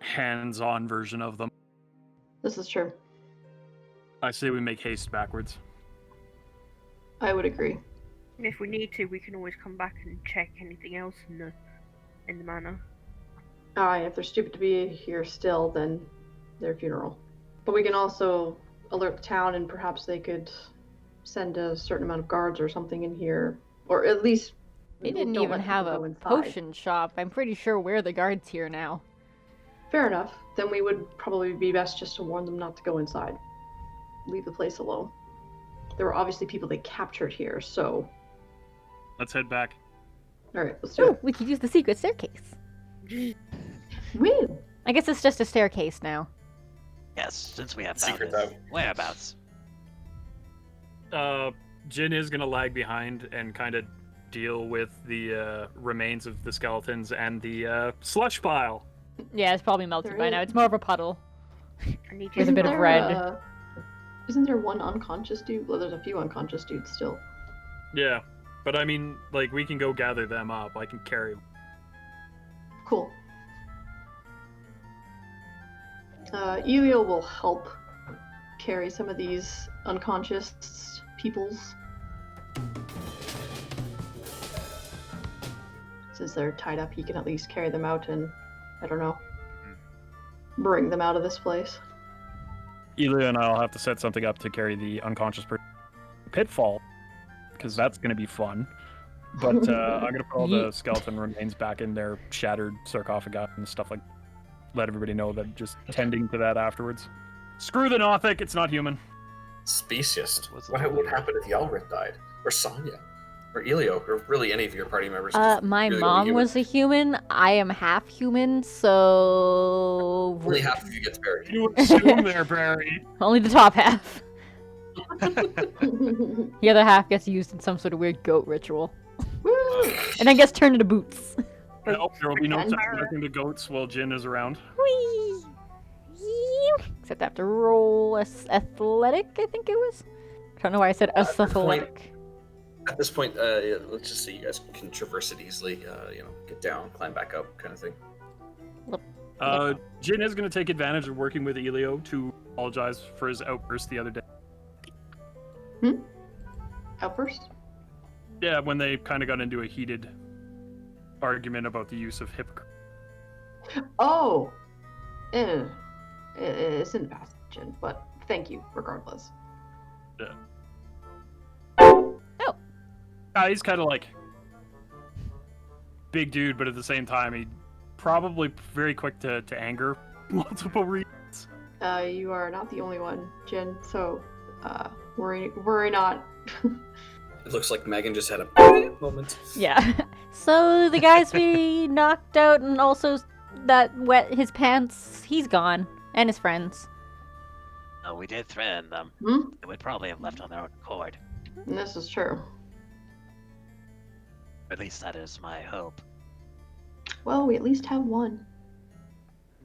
hands-on version of them. This is true. I say we make haste backwards. I would agree. And if we need to, we can always come back and check anything else in the manor. If they're stupid to be here still, then their funeral. But we can also alert the town, and perhaps they could send a certain amount of guards or something in here, or at least They didn't don't even let have people a go inside. potion shop. I'm pretty sure we're the guards here now. Fair enough. Then we would probably be best just to warn them not to go inside. Leave the place alone. There were obviously people they captured here, so... Let's head back. Alright, let's do Oh, it. we could use the secret staircase. Woo! I guess it's just a staircase now. Yes, since we have found Secret his out. whereabouts. Jin is going to lag behind and kind of deal with the remains of the skeletons and the slush pile. Yeah, it's probably melted There by is- now. It's more of a puddle. I need There's you a bit of to- red. Isn't there one unconscious dude? Well, there's a few unconscious dudes still. Yeah, but I mean, like, we can go gather them up. I can carry them. Cool. Elio will help carry some of these unconscious peoples. Since they're tied up, he can at least carry them out and, I don't know, bring them out of this place. Elio and I'll have to set something up to carry the unconscious person. Pitfall, because that's going to be fun. But I'm going to put all the skeleton remains back in their shattered sarcophagi and stuff like that. Let everybody know that just tending to that afterwards. Screw the Nothic, it's not human. Speciest. What's What up? would happen if Yalrith died? Or Sonya? Or Elio? Or really any of your party members? My Really mom human. was a human. I am half human, so... Only half of you gets buried. You assume they're Barry. Only the top half. The other half gets used in some sort of weird goat ritual. Woo! And then gets turned into boots. Nope, there will be no Pretend. sacrificing the goats while Jin is around. Whee! Except I have to roll athletic, I think it was. I don't know why I said athletic. At this point, let's just say you guys can traverse it easily. Get down, climb back up, kind of thing. Jin is going to take advantage of working with Elio to apologize for his outburst the other day. Outburst? Yeah, when they kind of got into a heated argument about the use of hypocrite. Oh! It's in the past, Jin, but thank you, regardless. He's kind of like big dude, but at the same time, he probably very quick to anger multiple reasons. You are not the only one, Jin, so Worry not. It looks like Megan just had a moment. Yeah. So the guys we knocked out and also that wet his pants, he's gone. And his friends. Oh, we did threaten them. They would probably have left on their own accord. This is true. At least that is my hope. Well, we at least have one.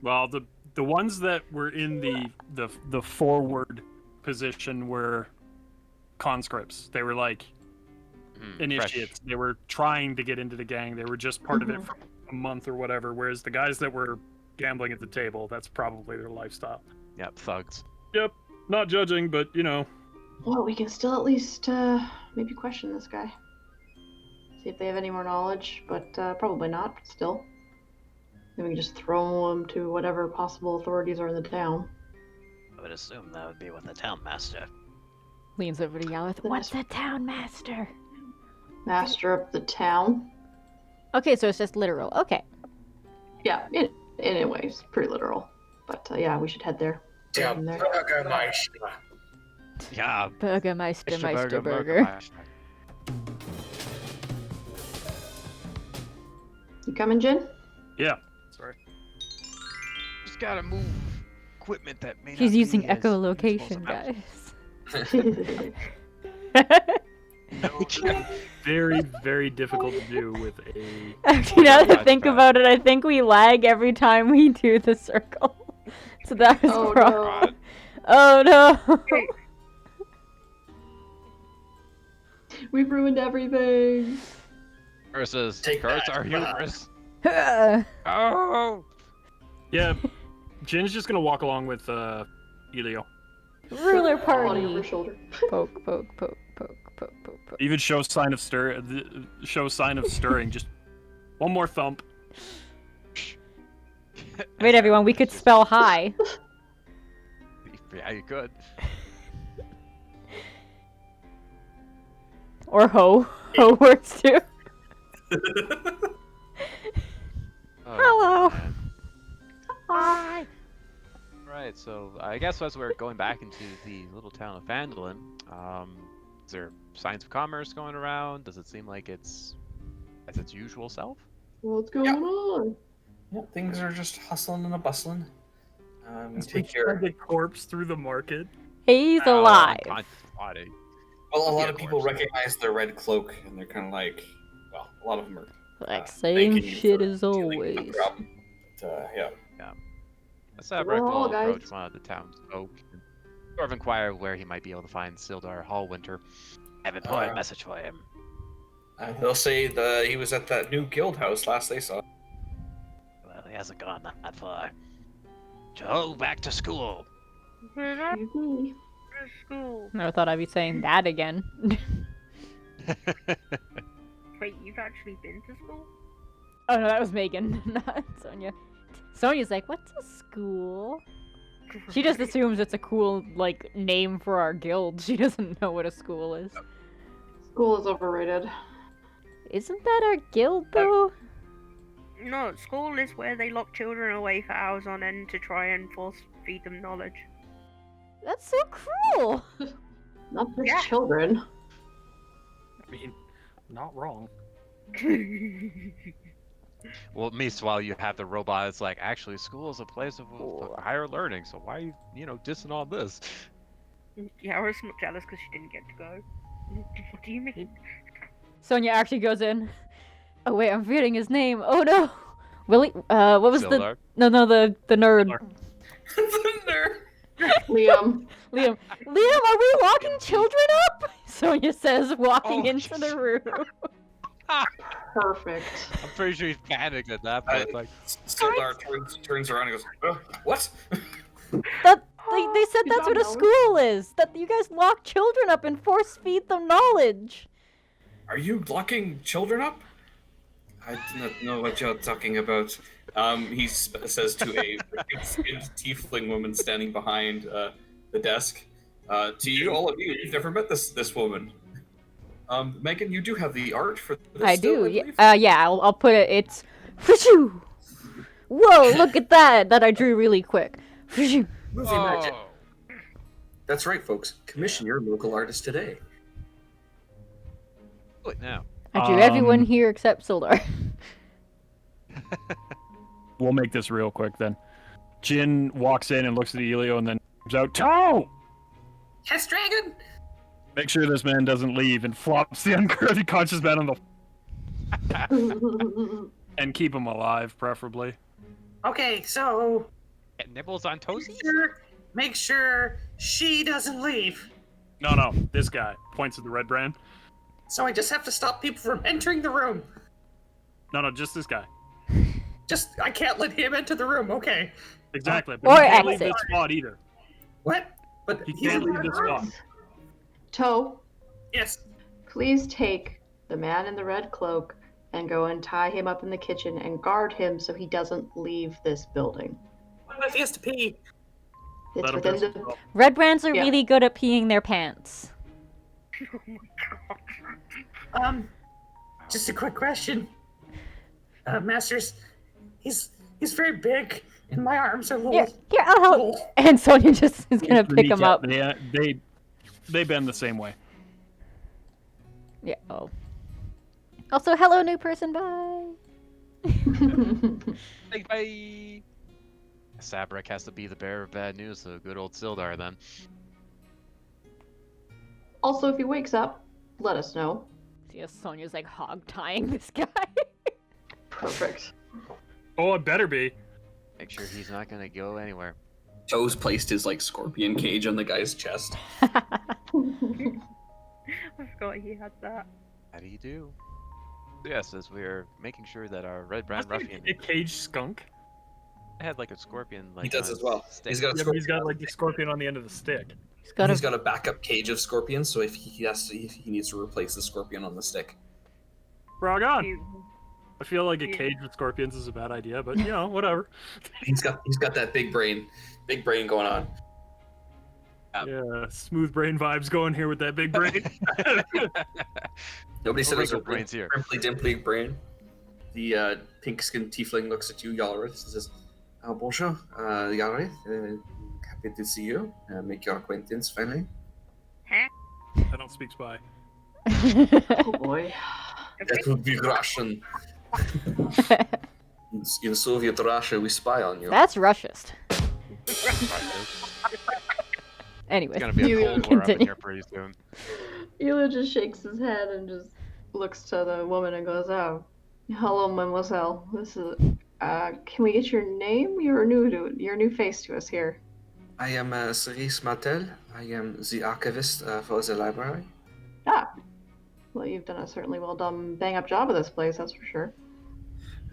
Well, the ones that were in the forward position were conscripts. They were like initiates. They were trying to get into the gang. They were just part of it for a month or whatever. Whereas the guys that were gambling at the table, that's probably their lifestyle. Yep, thugs. Yep. Not judging, but you know. Well, we can still at least maybe question this guy. See if they have any more knowledge, but probably not, but still. Then we can just throw them to whatever possible authorities are in the town. I would assume that would be with the town master. Leans over to Yalith. What's the town master? Master of the town. Okay, so it's just literal. Okay. Yeah, anyways, pretty literal. But yeah, we should head there. Yeah, Yeah. Burgermeister, Mr. Meister Burger. Burger. You coming, Jin? Yeah. Sorry. Just gotta move equipment that may She's not using be as echolocation, useful guys. Very, very difficult to do with a. Actually, now that I think about it, I think we lag every time we do the circle. So that was wrong. No. Oh no! We've ruined everything. Versus Take curse that. our hubris. Ruler Yeah, Jin's just gonna walk along with Elio. On your party. shoulder. Poke, poke, poke, poke, poke, poke, poke. Even show sign of stirring. Just one more thump. Wait, everyone, we could spell hi. Yeah, you could. Or ho. Ho works too. Hello. Man. Hi. Right, so I guess as we're going back into the little town of Phandelver, is there signs of commerce going around? Does it seem like it's as its usual self? What's going on? Yeah, things are just hustling and a bustling. Take We your. drag a corpse through the market. He's Oh, alive. unconscious body. Well, a lot Yeah, of people corpse. recognize the red cloak, and they're kind of like, well, a lot of them are Like thanking same you shit for as dealing with the always. problem. But, yeah. Sabrak Well, will guys. approach one of the town's folk and sort of inquire where he might be able to find Sildar Hallwinter. I have an important message for him. They'll say he was at that new guild house last they saw. Well, he hasn't gone that far. Go back to school. Excuse me. School. Never thought I'd be saying that again. Wait, you've actually been to school? Oh no, that was Megan, not Sonia. Sonia's like, what's a school? She just assumes it's a cool, like, name for our guild. She doesn't know what a school is. School is overrated. Isn't that our guild, though? No, school is where they lock children away for hours on end to try and force feed them knowledge. That's so cruel! Not just Yeah. children. I mean, not wrong. Well, meanwhile, you have the robot. It's like, actually, school is a place of higher learning. So why, dissing on this? Yeah, I was not jealous because she didn't get to go. What do you mean? Sonia actually goes in. Oh wait, I'm forgetting his name. Oh no! Willie, what was Sildar. the nerd. Liam. Liam, are we locking children up? Sonia says, walking Oh, into the room. Perfect. I'm pretty sure he's panicked at that point. Like, Sildar turns around and goes, what? They said You that's don't what a know? school is. That you guys lock children up and force feed them knowledge. Are you locking children up? I do not know what you're talking about. He says to a skinned tiefling woman standing behind the desk. To you, all of you, you've never met this woman. Megan, you do have the art for this. I still, do. believe? Yeah. I'll put it. It's. Whooshoo! Whoa! Look at that! That I drew really quick. Whooshoo! Movie magic. That's right, folks. Commission your local artist today. Do it now. I drew everyone here except Sildar. We'll make this real quick then. Jin walks in and looks at Elio and then comes out, Toe! Yes, dragon! Make sure this man doesn't leave and flops the unconscious man on the... and keep him alive, preferably. Okay, so... Get nibbles on toesies? Make sure she doesn't leave. No, this guy points at the Redbrand. So I just have to stop people from entering the room. No, just this guy. I can't let him enter the room, okay. Exactly, Or but he can't leave exit. this spot either. What? But He can't leave this spot. Toe, Yes. please take the man in the red cloak and go and tie him up in the kitchen and guard him so he doesn't leave this building. What if he has to pee? It's Let him within piss the... himself. Redbrands are Yeah. really good at peeing their pants. Oh my god. Just a quick question. Masters, he's very big, and my arms are little. Here, I'll help. And Sonia just is gonna pick him up. They bend the same way. Yeah. Oh. Also, hello, new person. Bye. Bye. Sabrek has to be the bearer of bad news, so good old Sildar then. Also, if he wakes up, let us know. See, Sonia's like hog tying this guy. Perfect. Oh, it better be. Make sure he's not gonna go anywhere. Toes placed his scorpion cage on the guy's chest. I forgot he had that. How do you do? Yes, as we're making sure that our Redbrand ruffian A caged skunk. had a scorpion. He does on as well. his He's stick. got a Yeah, but he's got scorpion. the scorpion on the end of the stick. He's got a backup cage of scorpions, so if he needs to replace the scorpion on the stick. Frog on. Cute. I feel like a Yeah. cage with scorpions is a bad idea, but whatever. He's got that big brain going on. Yeah, smooth brain vibes going here with that big brain. Nobody said it was a wrinkle brains here. crimply dimply brain. The pink-skinned tiefling looks at you, Yalrith, and says, bonjour, Yalrith. Happy to see you. Make your acquaintance, finally. I don't speak spy. Oh boy. That would be Russian. In Soviet Russia, we spy on you. That's Russist. Anyway, It's gonna be a cold war up in here pretty soon. Elio just shakes his head and just looks to the woman and goes, "Oh, hello, mademoiselle. This is. Can we get your name? You're new face to us here." I am Cerise Martel. I am the archivist for the library. Ah, well, you've done a certainly well done bang up job of this place, that's for sure.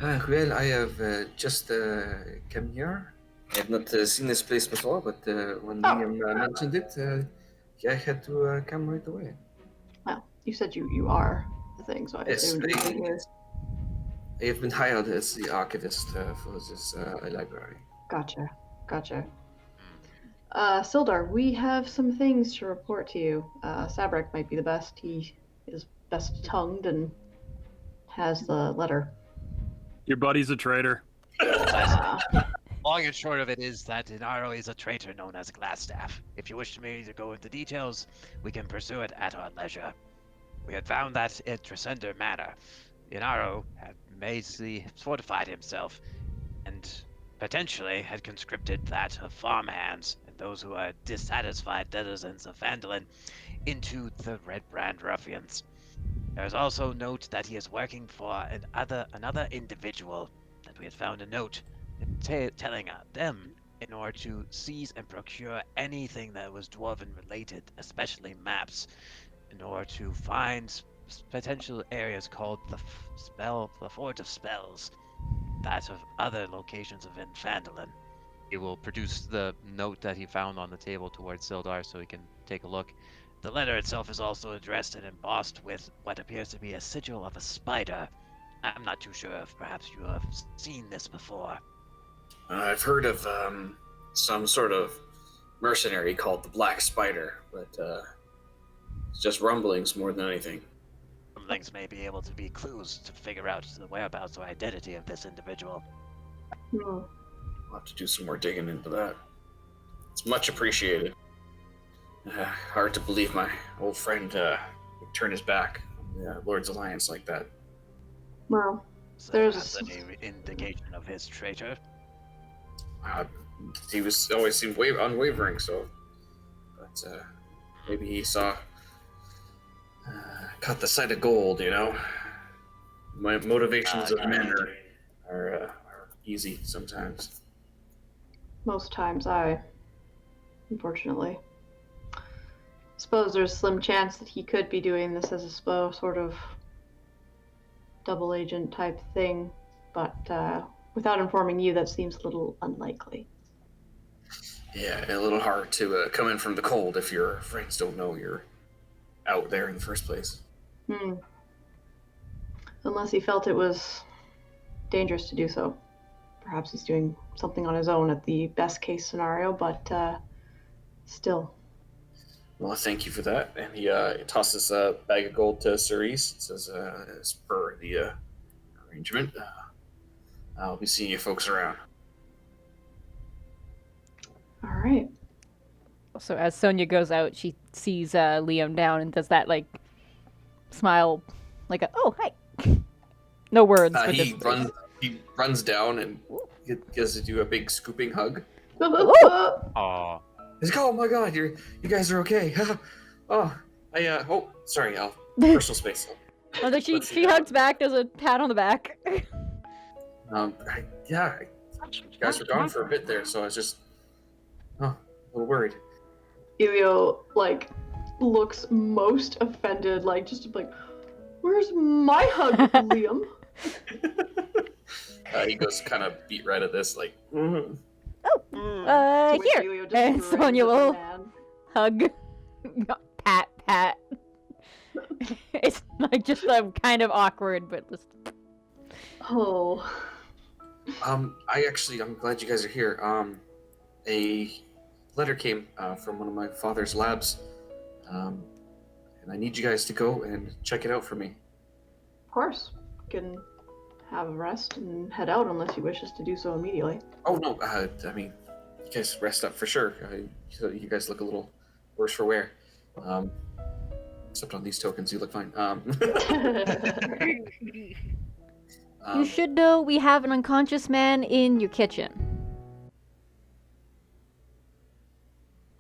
Well, I have just come here. I have not seen this place before, but when Liam mentioned it, I had to come right away. Well, you said you are the thing, so I Yes, assumed you'd be here. I have been hired as the archivist for this library. Gotcha. Sildar, we have some things to report to you. Sabrek might be the best. He is best tongued and has the letter. Your buddy's a traitor. Long and short of it is that Iarno is a traitor known as Glassstaff. If you wish me to go into details, we can pursue it at our leisure. We had found that at Tresendar Manor, Iarno had amazingly fortified himself, and potentially had conscripted that of farmhands and those who are dissatisfied denizens of Phandelver into the Redbrand ruffians. There is also note that he is working for another individual, that we had found a note telling them in order to seize and procure anything that was dwarven related, especially maps, in order to find potential areas called the Fort of Spells, that of other locations of Phandelver. He will produce the note that he found on the table towards Sildar so he can take a look. The letter itself is also addressed and embossed with what appears to be a sigil of a spider. I'm not too sure if perhaps you have seen this before. I've heard of some sort of mercenary called the Black Spider, but it's just rumblings more than anything. Some things may be able to be clues to figure out the whereabouts or identity of this individual. I'll have to do some more digging into that. It's much appreciated. Hard to believe my old friend would turn his back on the Lord's Alliance like that. Well, So There's- that's any indication of his traitor. He always seemed unwavering, so. But maybe he saw. Caught the sight of gold, you know? My motivations of men are easy sometimes. most times unfortunately. Suppose there's a slim chance that he could be doing this as a sort of double agent type thing, but without informing you, that seems a little unlikely. Yeah, a little hard to come in from the cold if your friends don't know you're out there in the first place. Unless he felt it was dangerous to do so. Perhaps he's doing something on his own at the best case scenario, but still. Well, thank you for that. And he tosses a bag of gold to Cerise. It says, as per the arrangement, I'll be seeing you folks around. All right. So as Sonia goes out, she sees Liam down and does that like smile, like a "oh hi." No words. But He just, runs down and gives you a big scooping hug. Aw. He's like, "Oh my God, you guys are okay." Sorry, personal space. Oh, she hugs back, does a pat on the back. You guys were gone for a bit there, so I was just a little worried. Elio looks most offended, where's my hug, Liam? He goes kind of beat right at this, like. To which Here. Elio just And grins Sonia at the will man. hug, pat. It's just kind of awkward, but just. Oh. I'm glad you guys are here. A letter came from one of my father's labs, and I need you guys to go and check it out for me. Of course. You can have a rest and head out unless he wishes to do so immediately. Oh no, you guys rest up for sure. You guys look a little worse for wear. Except on these tokens, you look fine. You should know we have an unconscious man in your kitchen.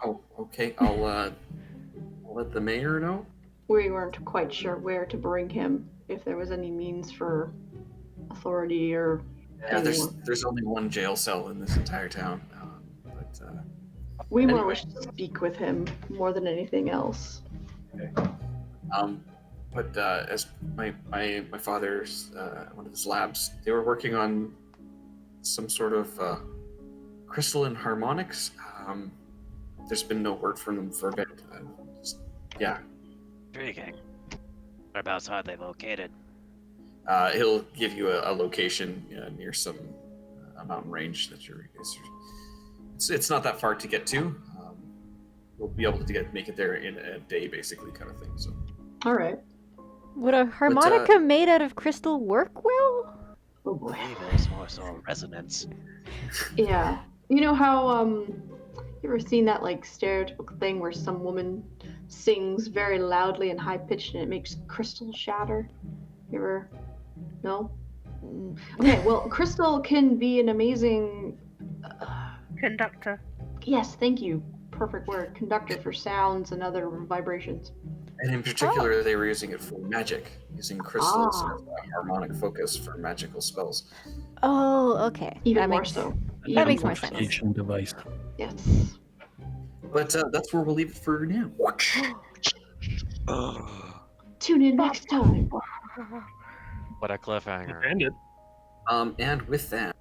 Oh, okay. I'll let the mayor know. We weren't quite sure where to bring him, if there was any means for authority or Yeah, there's only one jail cell in this entire town. we more anyway. wish to speak with him more than anything else. Okay. But as my father's one of his labs, they were working on some sort of crystalline harmonics. There's been no word from them for a bit. Intriguing. Whereabouts are they located? He'll give you a location near some a mountain range that it's not that far to get to. We'll be able to make it there in a day, basically, kind of thing. So. All right. Would a harmonica made out of crystal work well? Oh boy. Maybe there's more so resonance. Yeah. You know how you ever seen that stereotypical thing where some woman sings very loudly and high pitched and it makes crystal shatter? You ever? No. Okay. Well, crystal can be an amazing. Conductor. Yes, thank you. Perfect word. Conductor for sounds and other vibrations. And in particular, they were using it for magic, using crystals as a harmonic focus for magical spells. Oh, okay. Even that more makes, so. That makes more sense. Amplification device. Yes. But that's where we'll leave it for now. Tune in next time. What a cliffhanger. And it. And with that,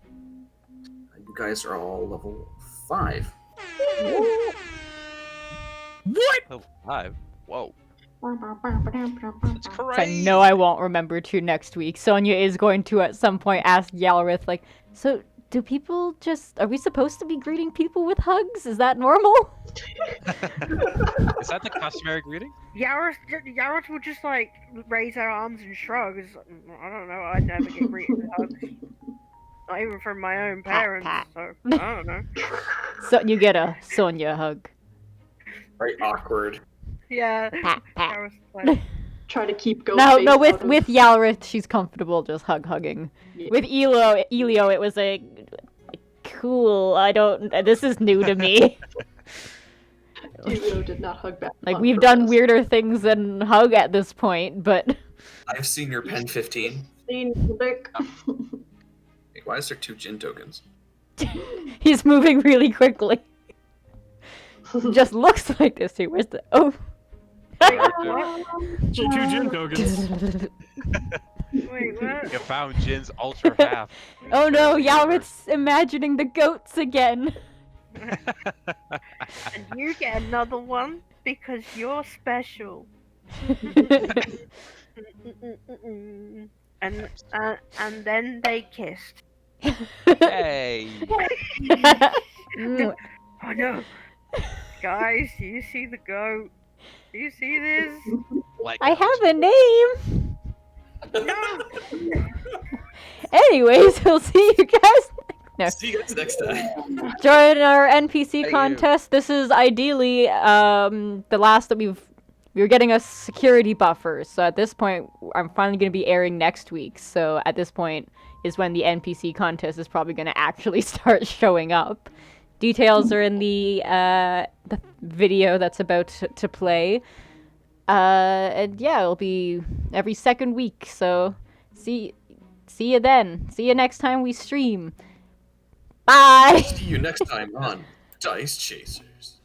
you guys are all level 5. What? Oh, 5. Whoa. That's I know I won't remember to next week. Sonia is going to at some point ask Yalrith, so do people are we supposed to be greeting people with hugs? Is that normal? Is that the customary greeting? Yaros would just raise her arms and shrug. I don't know. I'd never get greeted with hugs. Not even from my own parents. pat. So I don't know. So you get a Sonia hug. Very awkward. Yeah. Pat, pat. Yaris is like, Try to keep ghost No, face no, out of- with Yalrith, she's comfortable just hugging. Yeah. With Elio, it was a cool. This is new to me. Elio did not hug back. Like on we've done purpose. weirder things than hug at this point, but I've seen your pen 15. Seen the dick. Wait, why is there 2 Jin tokens? he's moving really quickly. Just looks like this too. Where's the Two Jin tokens. wait, what? You found Jin's ultra half. Oh no, Yalrith's imagining the goats again. And you get another one because you're special. And then they kissed. Hey. Mm, Oh no, guys, do you see the goat? Do you see this? Like I have a name. No. Anyways, we'll see you guys. No. See you guys next time. Join our NPC Thank you. contest. This is ideally the last that we were getting us security buffers. So at this point, I'm finally going to be airing next week. So at this point is when the NPC contest is probably going to actually start showing up. Details are in the video that's about to play. And yeah, it'll be every second week. So see you then. See you next time we stream. Bye. See you next time on Dice Chasers.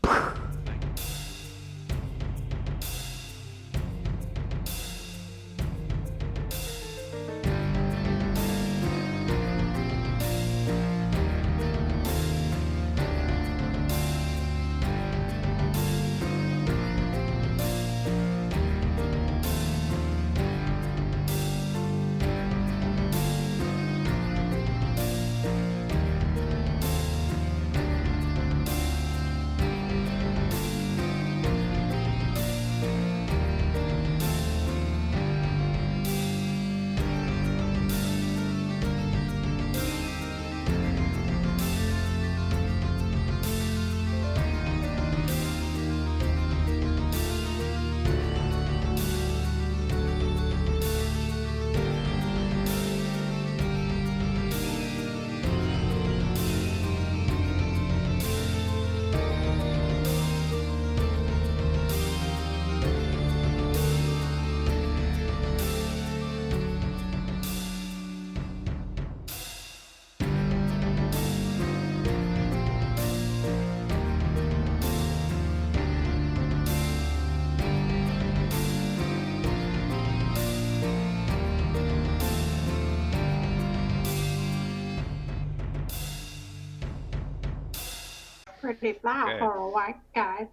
Pretty fly Okay. for a white guy.